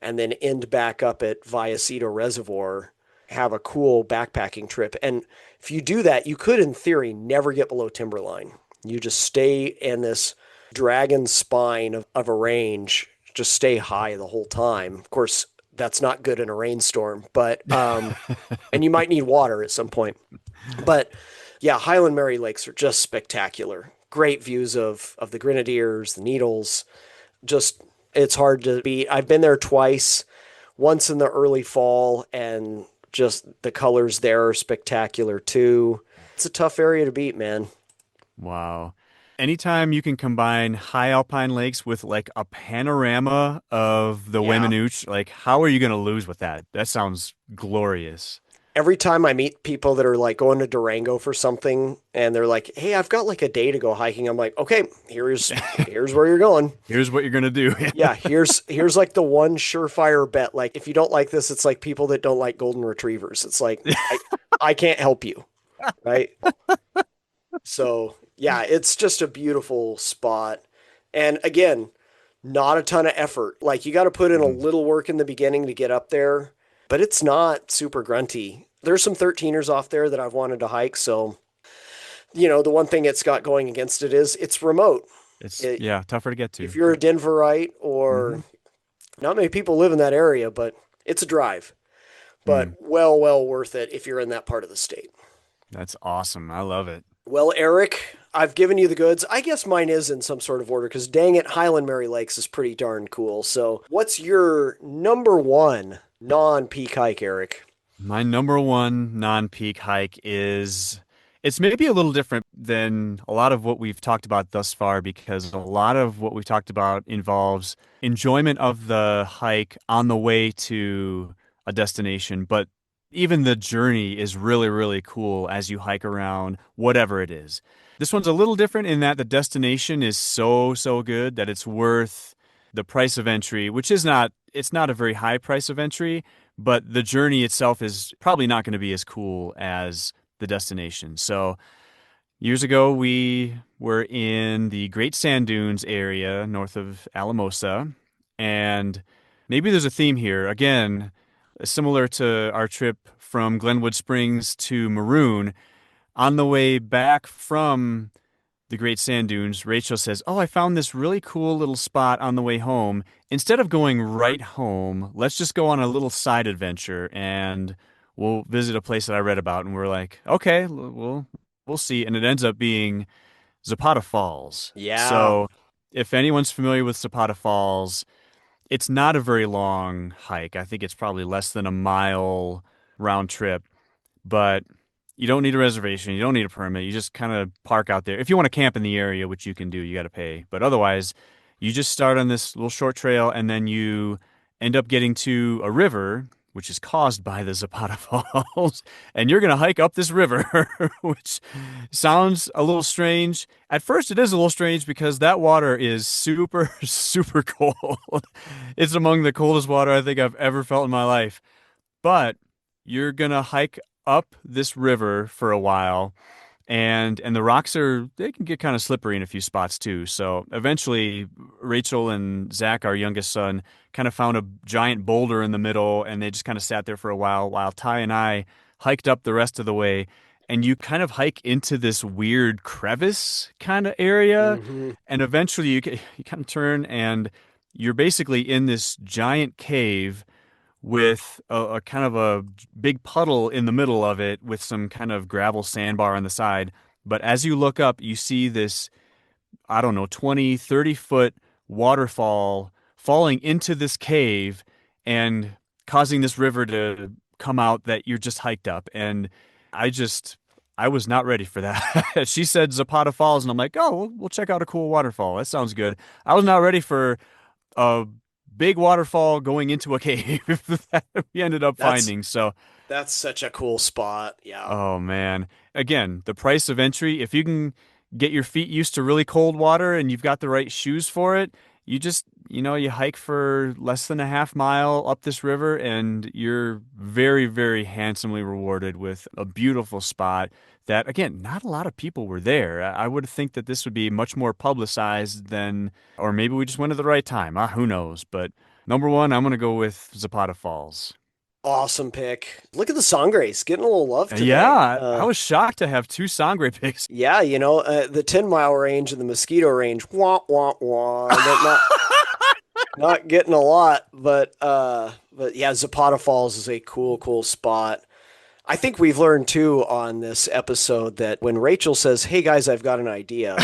and then end back up at Vallecito Reservoir. have a cool backpacking trip. And if you do that, you could, in theory, never get below timberline. You just stay in this dragon spine of a range, just stay high the whole time. Of course, that's not good in a rainstorm, but and you might need water at some point. But yeah, Highland Mary Lakes are just spectacular. Great views of the Grenadiers, the Needles. Just it's hard to beat. I've been there twice, once in the early fall, and just the colors there are spectacular too. It's a tough area to beat, man. Wow. Anytime you can combine high alpine lakes with like a panorama of the Yeah. Weminuche, like how are you going to lose with that? That sounds glorious. Every time I meet people that are like going to Durango for something and they're like, "Hey, I've got like a day to go hiking." I'm like, "Okay, here's where you're going." Here's what you're going to do. Yeah, here's like the one surefire bet. Like if you don't like this, it's like people that don't like golden retrievers. It's like I can't help you, right? So, yeah, it's just a beautiful spot. And again, not a ton of effort. Like you got to put in a Mm. little work in the beginning to get up there, but it's not super grunty. There's some 13ers off there that I've wanted to hike, so the one thing it's got going against it is it's remote. It's, It, yeah, tougher to get to. if you're a Denverite Hmm. or not many people live in that area, but it's a drive. But Mm. well worth it if you're in that part of the state. That's awesome. I love it. Well, Eric, I've given you the goods. I guess mine is in some sort of order because dang it, Highland Mary Lakes is pretty darn cool. So, what's your number one non-peak hike, Eric? My number one non-peak hike is it's maybe a little different than a lot of what we've talked about thus far because a lot of what we've talked about involves enjoyment of the hike on the way to a destination, but even the journey is really, really cool as you hike around whatever it is. This one's a little different in that the destination is so, so good that it's worth the price of entry, which is not, it's not a very high price of entry, but the journey itself is probably not going to be as cool as the destination. So years ago, we were in the Great Sand Dunes area north of Alamosa, and maybe there's a theme here. Again, similar to our trip from Glenwood Springs to Maroon, on the way back from the Great Sand Dunes, Rachel says, "Oh, I found this really cool little spot on the way home. Instead of going right home, let's just go on a little side adventure and we'll visit a place that I read about." And we're like, "Okay, we'll see." And it ends up being Zapata Falls. Yeah. So, if anyone's familiar with Zapata Falls, it's not a very long hike. I think it's probably less than a mile round trip, but you don't need a reservation. You don't need a permit. You just kind of park out there. If you want to camp in the area, which you can do, you got to pay. But otherwise, you just start on this little short trail and then you end up getting to a river, which is caused by the Zapata Falls. And you're going to hike up this river, which sounds a little strange. At first, it is a little strange because that water is super, super cold. It's among the coldest water I think I've ever felt in my life. But you're gonna hike up this river for a while, and the rocks are they can get kind of slippery in a few spots too. So eventually, Rachel and Zach, our youngest son, kind of found a giant boulder in the middle, and they just kind of sat there for a while Ty and I hiked up the rest of the way. And you kind of hike into this weird crevice kind of area, Hmm. and eventually you kind of turn and you're basically in this giant cave with a kind of a big puddle in the middle of it with some kind of gravel sandbar on the side. But as you look up, you see this, I don't know, 20, 30-foot waterfall falling into this cave and causing this river to come out that you're just hiked up. And I just, I was not ready for that. She said Zapata Falls, and I'm like, oh, we'll check out a cool waterfall. That sounds good. I was not ready for a big waterfall going into a cave that we ended up That's finding. So, that's such a cool spot. Yeah. oh man. Again, the price of entry, if you can get your feet used to really cold water and you've got the right shoes for it, you just, you hike for less than a half mile up this river and you're very, very handsomely rewarded with a beautiful spot that, again, not a lot of people were there. I would think that this would be much more publicized than, or maybe we just went at the right time. Who knows? But number one, I'm going to go with Zapata Falls. Awesome pick. Look at the Sangres getting a little love today. Yeah, I was shocked to have two Sangre picks. Yeah, the 10-mile range and the Mosquito range, wah wah wah. They're not getting a lot, but yeah, Zapata Falls is a cool spot. I think we've learned too on this episode that when Rachel says, "Hey guys, I've got an idea,"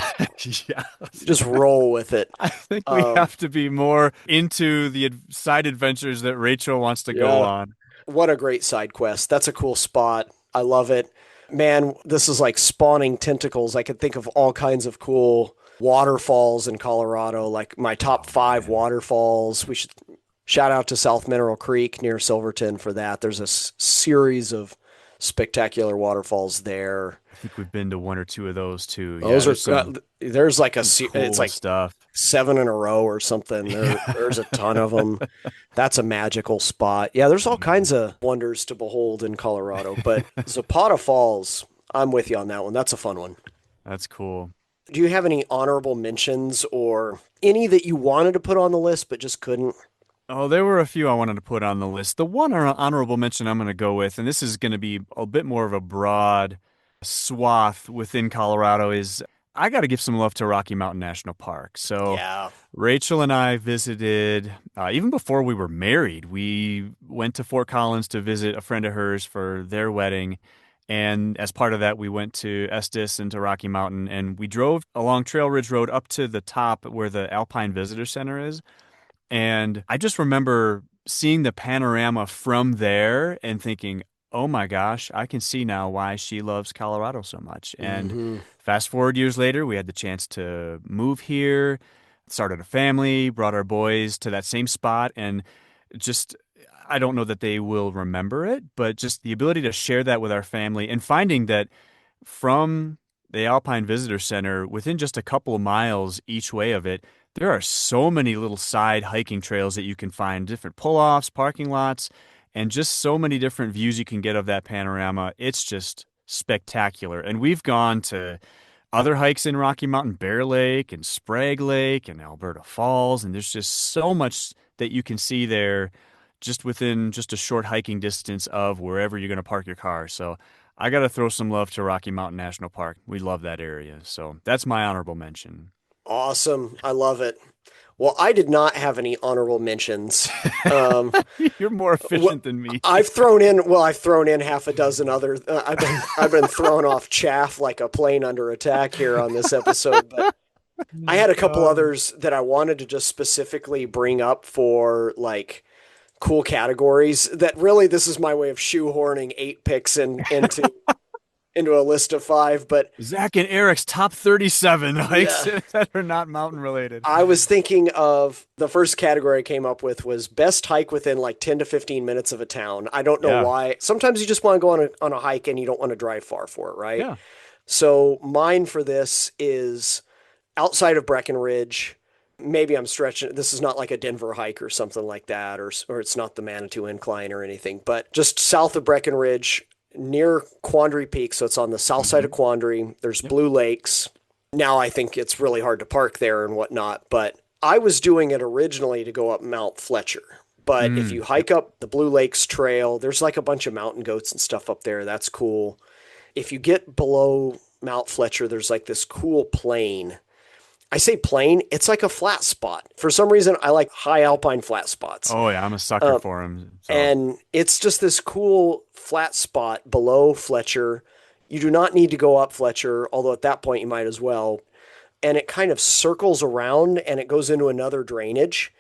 Yeah. just roll with it. I think we have to be more into the side adventures that Rachel wants to go Yeah, on. what a great side quest. That's a cool spot. I love it. Man, this is like spawning tentacles. I could think of all kinds of cool waterfalls in Colorado, like my top five waterfalls. We should shout out to South Mineral Creek near Silverton for that. There's a series of spectacular waterfalls there. I think we've been to one or two of those too. Yeah, Those are there's some there's like cool it's like stuff. 7 in a row or something. There's a ton of them. That's a magical spot. Yeah, there's all kinds of wonders to behold in Colorado, but Zapata Falls, I'm with you on that one. That's a fun one. That's cool. Do you have any honorable mentions or any that you wanted to put on the list but just couldn't? Oh, there were a few I wanted to put on the list. The one honorable mention I'm going to go with, and this is going to be a bit more of a broad swath within Colorado, is I got to give some love to Rocky Mountain National Park. So Yeah. Rachel and I visited, even before we were married, we went to Fort Collins to visit a friend of hers for their wedding. And as part of that, we went to Estes and to Rocky Mountain, and we drove along Trail Ridge Road up to the top where the Alpine Visitor Center is. And I just remember seeing the panorama from there and thinking, oh my gosh, I can see now why she loves Colorado so much. And Hmm. fast forward years later, we had the chance to move here, started a family, brought our boys to that same spot. And just, I don't know that they will remember it, but just the ability to share that with our family and finding that from the Alpine Visitor Center, within just a couple of miles each way of it, there are so many little side hiking trails that you can find, different pull-offs, parking lots, and just so many different views you can get of that panorama. It's just spectacular. And we've gone to other hikes in Rocky Mountain, Bear Lake and Sprague Lake and Alberta Falls, and there's just so much that you can see there just within just a short hiking distance of wherever you're going to park your car. So I got to throw some love to Rocky Mountain National Park. We love that area. So that's my honorable mention. Awesome. I love it. Well, I did not have any honorable mentions. Um, You're more Well, efficient than me. I've thrown in half a dozen other. I've been throwing off chaff like a plane under attack here on this episode, but I had a couple others that I wanted to just specifically bring up for like cool categories. That really, this is my way of shoehorning 8 picks into a list of 5. But Zach and Eric's top 37 hikes yeah, that are not mountain related. I was thinking of the first category I came up with was best hike within like 10 to 15 minutes of a town. I don't know Yeah. why. Sometimes you just want to go on a hike and you don't want to drive far for it, right? Yeah. So mine for this is outside of Breckenridge. Maybe I'm stretching. This is not like a Denver hike or something like that, or it's not the Manitou Incline or anything, but just south of Breckenridge near Quandary Peak. So it's on the south side of Quandary. There's Yep. Blue Lakes. Now I think it's really hard to park there and whatnot, but I was doing it originally to go up Mount Fletcher. But if you hike up the Blue Lakes Trail, there's like a bunch of mountain goats and stuff up there. That's cool. If you get below Mount Fletcher, there's like this cool plain. I say plain, it's like a flat spot. For some reason, I like high alpine flat spots. Oh, yeah. I'm a sucker for him. So. And it's just this cool flat spot below Fletcher. You do not need to go up Fletcher, although at that point you might as well. And it kind of circles around and it goes into another drainage.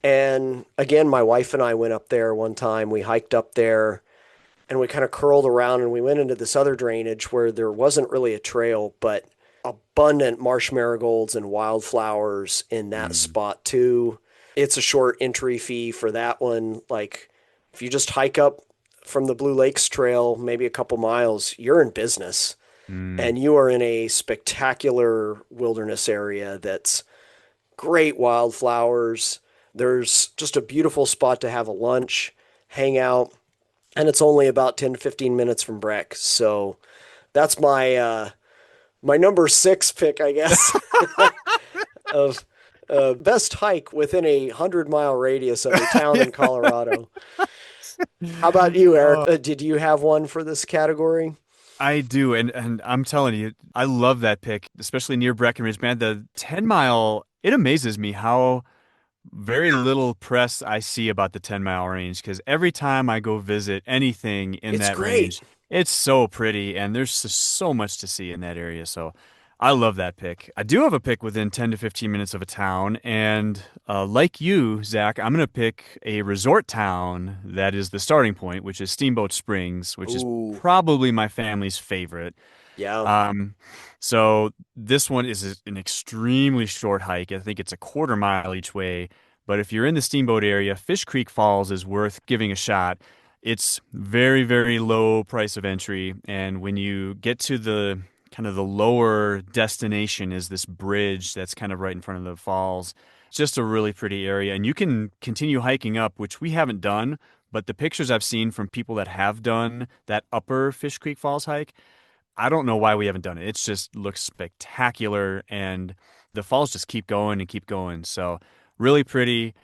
And again, my wife and I went up there one time. We hiked up there and we kind of curled around and we went into this other drainage where there wasn't really a trail, but abundant marsh marigolds and wildflowers in that spot too. It's a short entry fee for that one. Like if you just hike up from the Blue Lakes Trail, maybe a couple miles, you're in business and you are in a spectacular wilderness area that's great wildflowers. There's just a beautiful spot to have a lunch, hang out, and it's only about 10 to 15 minutes from Breck. So that's my number 6 pick, I guess, of best hike within a 100-mile radius of a town in Colorado. How about you, Eric? Oh, Did you have one for this category? I do, and I'm telling you, I love that pick, especially near Breckenridge, man. The 10 mile, it amazes me how very little press I see about the 10 mile range because every time I go visit anything in It's that great. range, it's so pretty and there's just so much to see in that area. So I love that pick. I do have a pick within 10 to 15 minutes of a town. And like you, Zach, I'm going to pick a resort town that is the starting point, which is Steamboat Springs, which is Ooh, probably my family's favorite. yeah. Um, so this one is an extremely short hike. I think it's a quarter mile each way. But if you're in the Steamboat area, Fish Creek Falls is worth giving a shot. It's very, very low price of entry. And when you get to the kind of the lower destination is this bridge that's kind of right in front of the falls. It's just a really pretty area. And you can continue hiking up, which we haven't done, but the pictures I've seen from people that have done that upper Fish Creek Falls hike, I don't know why we haven't done it. It just looks spectacular, and the falls just keep going and keep going. So, really pretty,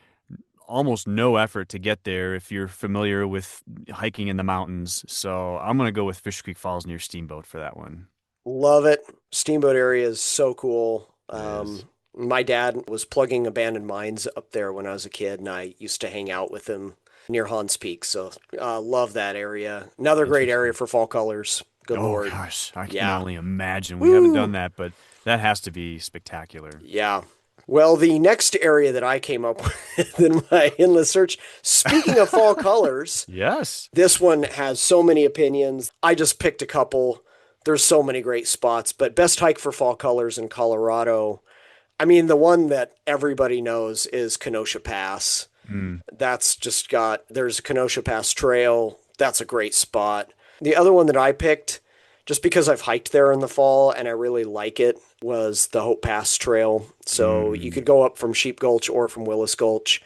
almost no effort to get there if you're familiar with hiking in the mountains. So, I'm going to go with Fish Creek Falls near Steamboat for that one. Love it. Steamboat area is so cool. It is. My dad was plugging abandoned mines up there when I was a kid, and I used to hang out with him near Hans Peak. So, love that area. Another great area Interesting. for fall colors. Good Oh Lord. gosh, I can Yeah. only imagine. We haven't done Woo. that, but that has to be spectacular. Yeah. Well, the next area that I came up with in my endless search, speaking of fall colors, Yes. this one has so many opinions. I just picked a couple. There's so many great spots, but best hike for fall colors in Colorado. I mean, the one that everybody knows is Kenosha Pass. Hmm. That's just got, there's a Kenosha Pass Trail. That's a great spot. The other one that I picked, just because I've hiked there in the fall and I really like it, was the Hope Pass Trail. So you Hmm. could go up from Sheep Gulch or from Willis Gulch.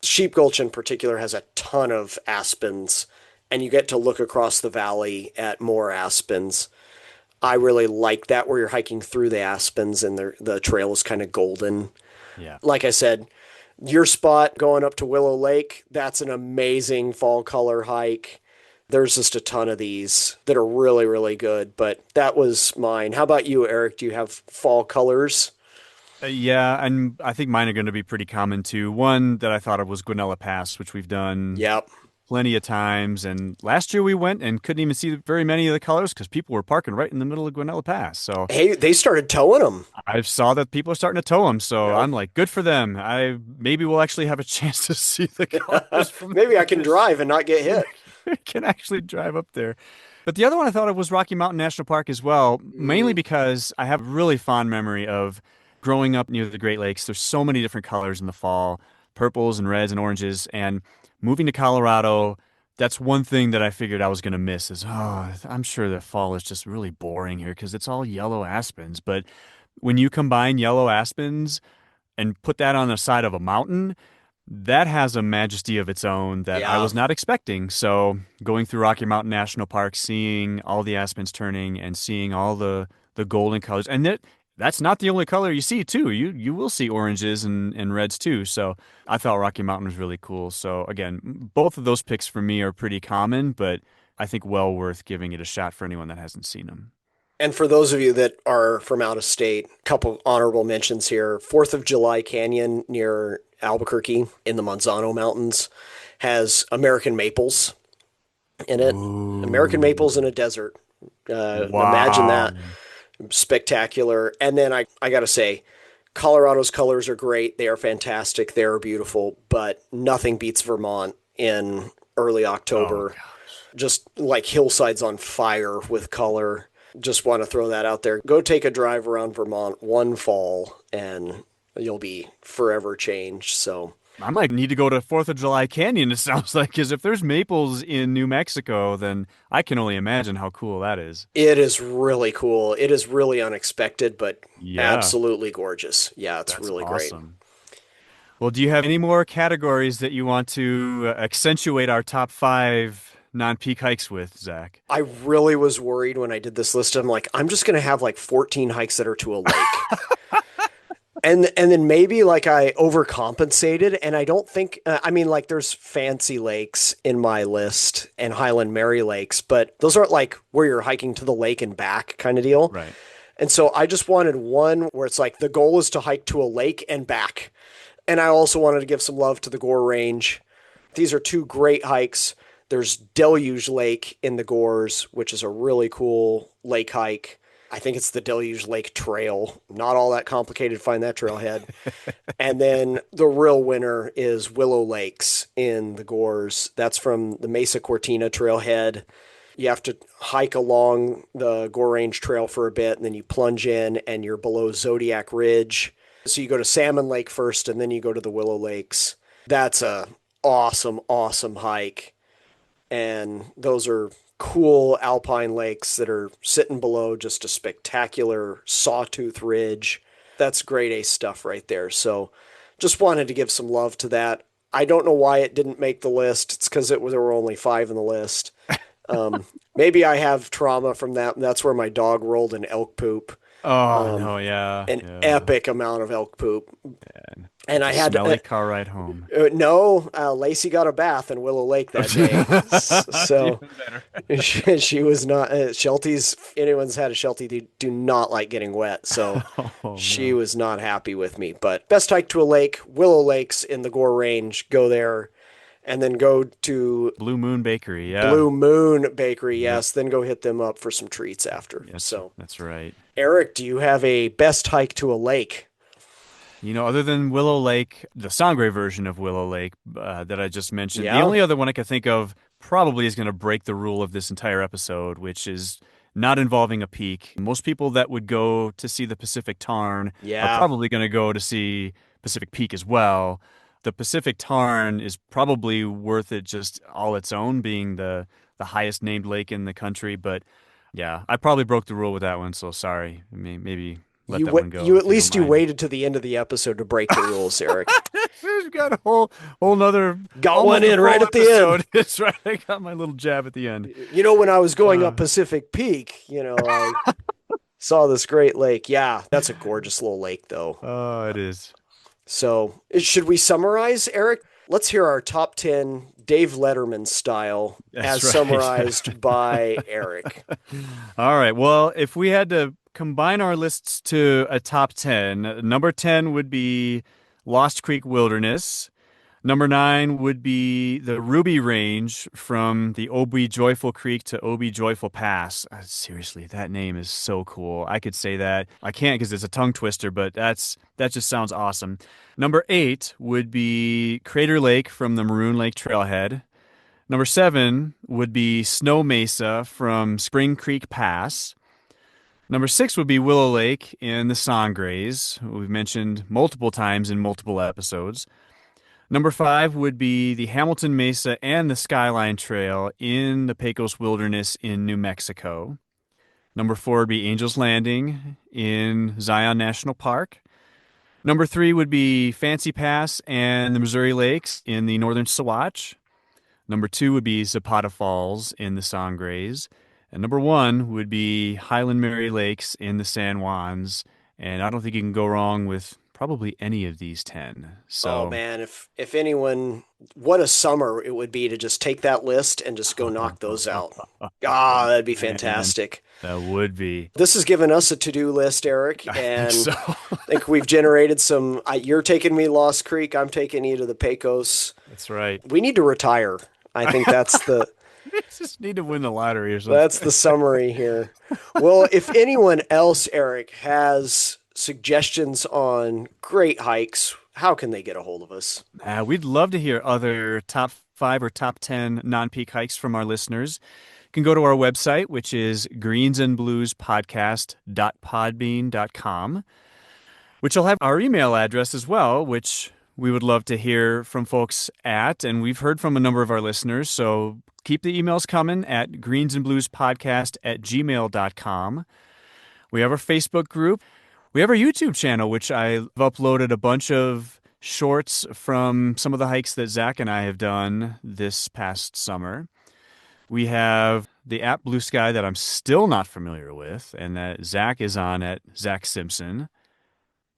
Sheep Gulch in particular has a ton of aspens, and you get to look across the valley at more aspens. I really like that where you're hiking through the aspens and the trail is kind of golden. Yeah. Like I said, your spot going up to Willow Lake, that's an amazing fall color hike. There's just a ton of these that are really, really good, but that was mine. How about you, Eric? Do you have fall colors? Yeah, and I think mine are going to be pretty common too. One that I thought of was Guanella Pass, which we've done Yep. plenty of times. And last year we went and couldn't even see very many of the colors because people were parking right in the middle of Guanella Pass. So Hey, they started towing them. I saw that people are starting to tow them. So Yep. I'm like, good for them. I maybe we'll actually have a chance to see the colors from Maybe I can this. drive and not get hit. Can actually drive up there. But the other one I thought of was Rocky Mountain National Park as well, mainly Mm, because I have a really fond memory of growing up near the Great Lakes. There's so many different colors in the fall, purples and reds and oranges, and moving to Colorado, that's one thing that I figured I was going to miss is, oh, I'm sure the fall is just really boring here because it's all yellow aspens. But when you combine yellow aspens and put that on the side of a mountain, that has a majesty of its own that I yeah. was not expecting. So going through Rocky Mountain National Park, seeing all the aspens turning and seeing all the golden colors, and that's not the only color you see too. You will see oranges and reds too. So I thought Rocky Mountain was really cool. So again, both of those picks for me are pretty common, but I think well worth giving it a shot for anyone that hasn't seen them. And for those of you that are from out of state, a couple honorable mentions here. 4th of July Canyon near Albuquerque in the Manzano Mountains has American maples in it. American Ooh, maples in a desert. Imagine wow. that. Spectacular. And then I got to say, Colorado's colors are great. They are fantastic. They are beautiful, but nothing beats Vermont in early Oh October. gosh. Just like hillsides on fire with color. Just want to throw that out there. Go take a drive around Vermont one fall and you'll be forever changed. So I might need to go to Fourth of July Canyon, it sounds like, because if there's maples in New Mexico, then I can only imagine how cool that is. it is really cool. It is really unexpected, but Yeah, absolutely gorgeous. Yeah, it's that's really great. awesome. Well, do you have any more categories that you want to accentuate our top five non-peak hikes with, Zach? I really was worried when I did this list. I'm like, I'm just going to have like 14 hikes that are to a lake. And then maybe like I overcompensated, and I don't think I mean like there's Fancy Lakes in my list and Highland Mary Lakes, but those aren't like where you're hiking to the lake and back kind of deal. Right. And so I just wanted one where it's like the goal is to hike to a lake and back. And I also wanted to give some love to the Gore Range. These are two great hikes. There's Deluge Lake in the Gores, which is a really cool lake hike. I think it's the Deluge Lake Trail. Not all that complicated to find that trailhead. And then the real winner is Willow Lakes in the Gores. That's from the Mesa Cortina trailhead. You have to hike along the Gore Range Trail for a bit, and then you plunge in, and you're below Zodiac Ridge. So you go to Salmon Lake first, and then you go to the Willow Lakes. That's a awesome, awesome hike. And those are cool alpine lakes that are sitting below just a spectacular sawtooth ridge. That's grade A stuff right there. So just wanted to give some love to that. I don't know why it didn't make the list. It's because there were only 5 in the list. Maybe I have trauma from that. That's where my dog rolled in elk poop. Oh no, yeah, An yeah. epic amount of elk poop. And I had Smelly car ride home. no, Lacey got a bath in Willow Lake that day. So Even she was not, Shelties, anyone's had a Sheltie, they do not like getting wet. So better. Oh, she no. was not happy with me. But best hike to a lake, Willow Lakes in the Gore Range. Go there and then go to Blue Moon Bakery, yeah. Blue Moon Bakery. Yep. Yes. Then go hit them up for some treats after. Yes, So, that's right. Eric, do you have a best hike to a lake? Other than Willow Lake, the Sangre version of Willow Lake that I just mentioned, the Yeah. only other one I could think of probably is going to break the rule of this entire episode, which is not involving a peak. Most people that would go to see the Pacific Tarn are Yeah. probably going to go to see Pacific Peak as well. The Pacific Tarn is probably worth it just all its own, being the highest named lake in the country. But yeah, I probably broke the rule with that one, so sorry. Maybe let that one go You if at you don't least you mind. waited to the end of the episode to break the rules, Eric. We've got a whole nother Got one almost a in full right at the end. episode. That's right. I got my little jab at the end. When I was going Uh, up Pacific Peak, I saw this great lake. Yeah, that's a gorgeous little lake, though. oh, it is. So, should we summarize, Eric? Let's hear our top 10 Dave Letterman style That's as right. summarized by Eric. All right. Well, if we had to combine our lists to a top 10, number 10 would be Lost Creek Wilderness. Number 9 would be the Ruby Range from the Obi Joyful Creek to Obi Joyful Pass. Seriously, that name is so cool. I could say that. I can't because it's a tongue twister, but that just sounds awesome. Number 8 would be Crater Lake from the Maroon Lake Trailhead. Number 7 would be Snow Mesa from Spring Creek Pass. Number 6 would be Willow Lake in the Sangres, we've mentioned multiple times in multiple episodes. Number 5 would be the Hamilton Mesa and the Skyline Trail in the Pecos Wilderness in New Mexico. Number 4 would be Angel's Landing in Zion National Park. Number 3 would be Fancy Pass and the Missouri Lakes in the Northern Sawatch. Number 2 would be Zapata Falls in the Sangres. And number 1 would be Highland Mary Lakes in the San Juans. And I don't think you can go wrong with probably any of these 10. Oh So, man, if anyone, what a summer it would be to just take that list and just go knock those out. Ah, that'd be man, fantastic. that would be. This has given us a to-do list, Eric, I think and so. I think we've generated some. You're taking me Lost Creek. I'm taking you to the Pecos. That's right. We need to retire. I think You just need to win the lottery or something. that's the summary here. Well, if anyone else, Eric, has suggestions on great hikes, how can they get a hold of us? We'd love to hear other top 5 or top 10 non-peak hikes from our listeners. You can go to our website, which is greensandbluespodcast.podbean.com, which will have our email address as well, which we would love to hear from folks at. And we've heard from a number of our listeners, so keep the emails coming at greensandbluespodcast@gmail.com. We have our Facebook group. We have our YouTube channel, which I've uploaded a bunch of shorts from some of the hikes that Zach and I have done this past summer. We have the app Blue Sky that I'm still not familiar with, and that Zach is on at Zach Simpson.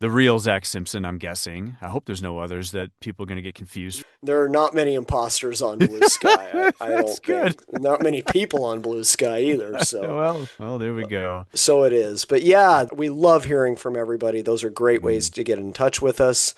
The real Zach Simpson, I'm guessing. I hope there's no others that people are going to get confused. There are not many imposters on Blue Sky. I That's don't good. think. Not many people on Blue Sky either. So, Well, there we go. so it is. But yeah, we love hearing from everybody. Those are great ways to get in touch with us.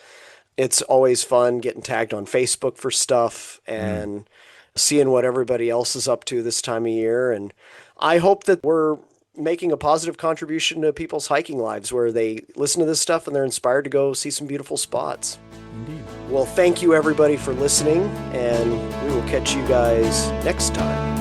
It's always fun getting tagged on Facebook for stuff and seeing what everybody else is up to this time of year. And I hope that we're making a positive contribution to people's hiking lives where they listen to this stuff and they're inspired to go see some beautiful spots. Indeed. Well, thank you everybody for listening, and we will catch you guys next time.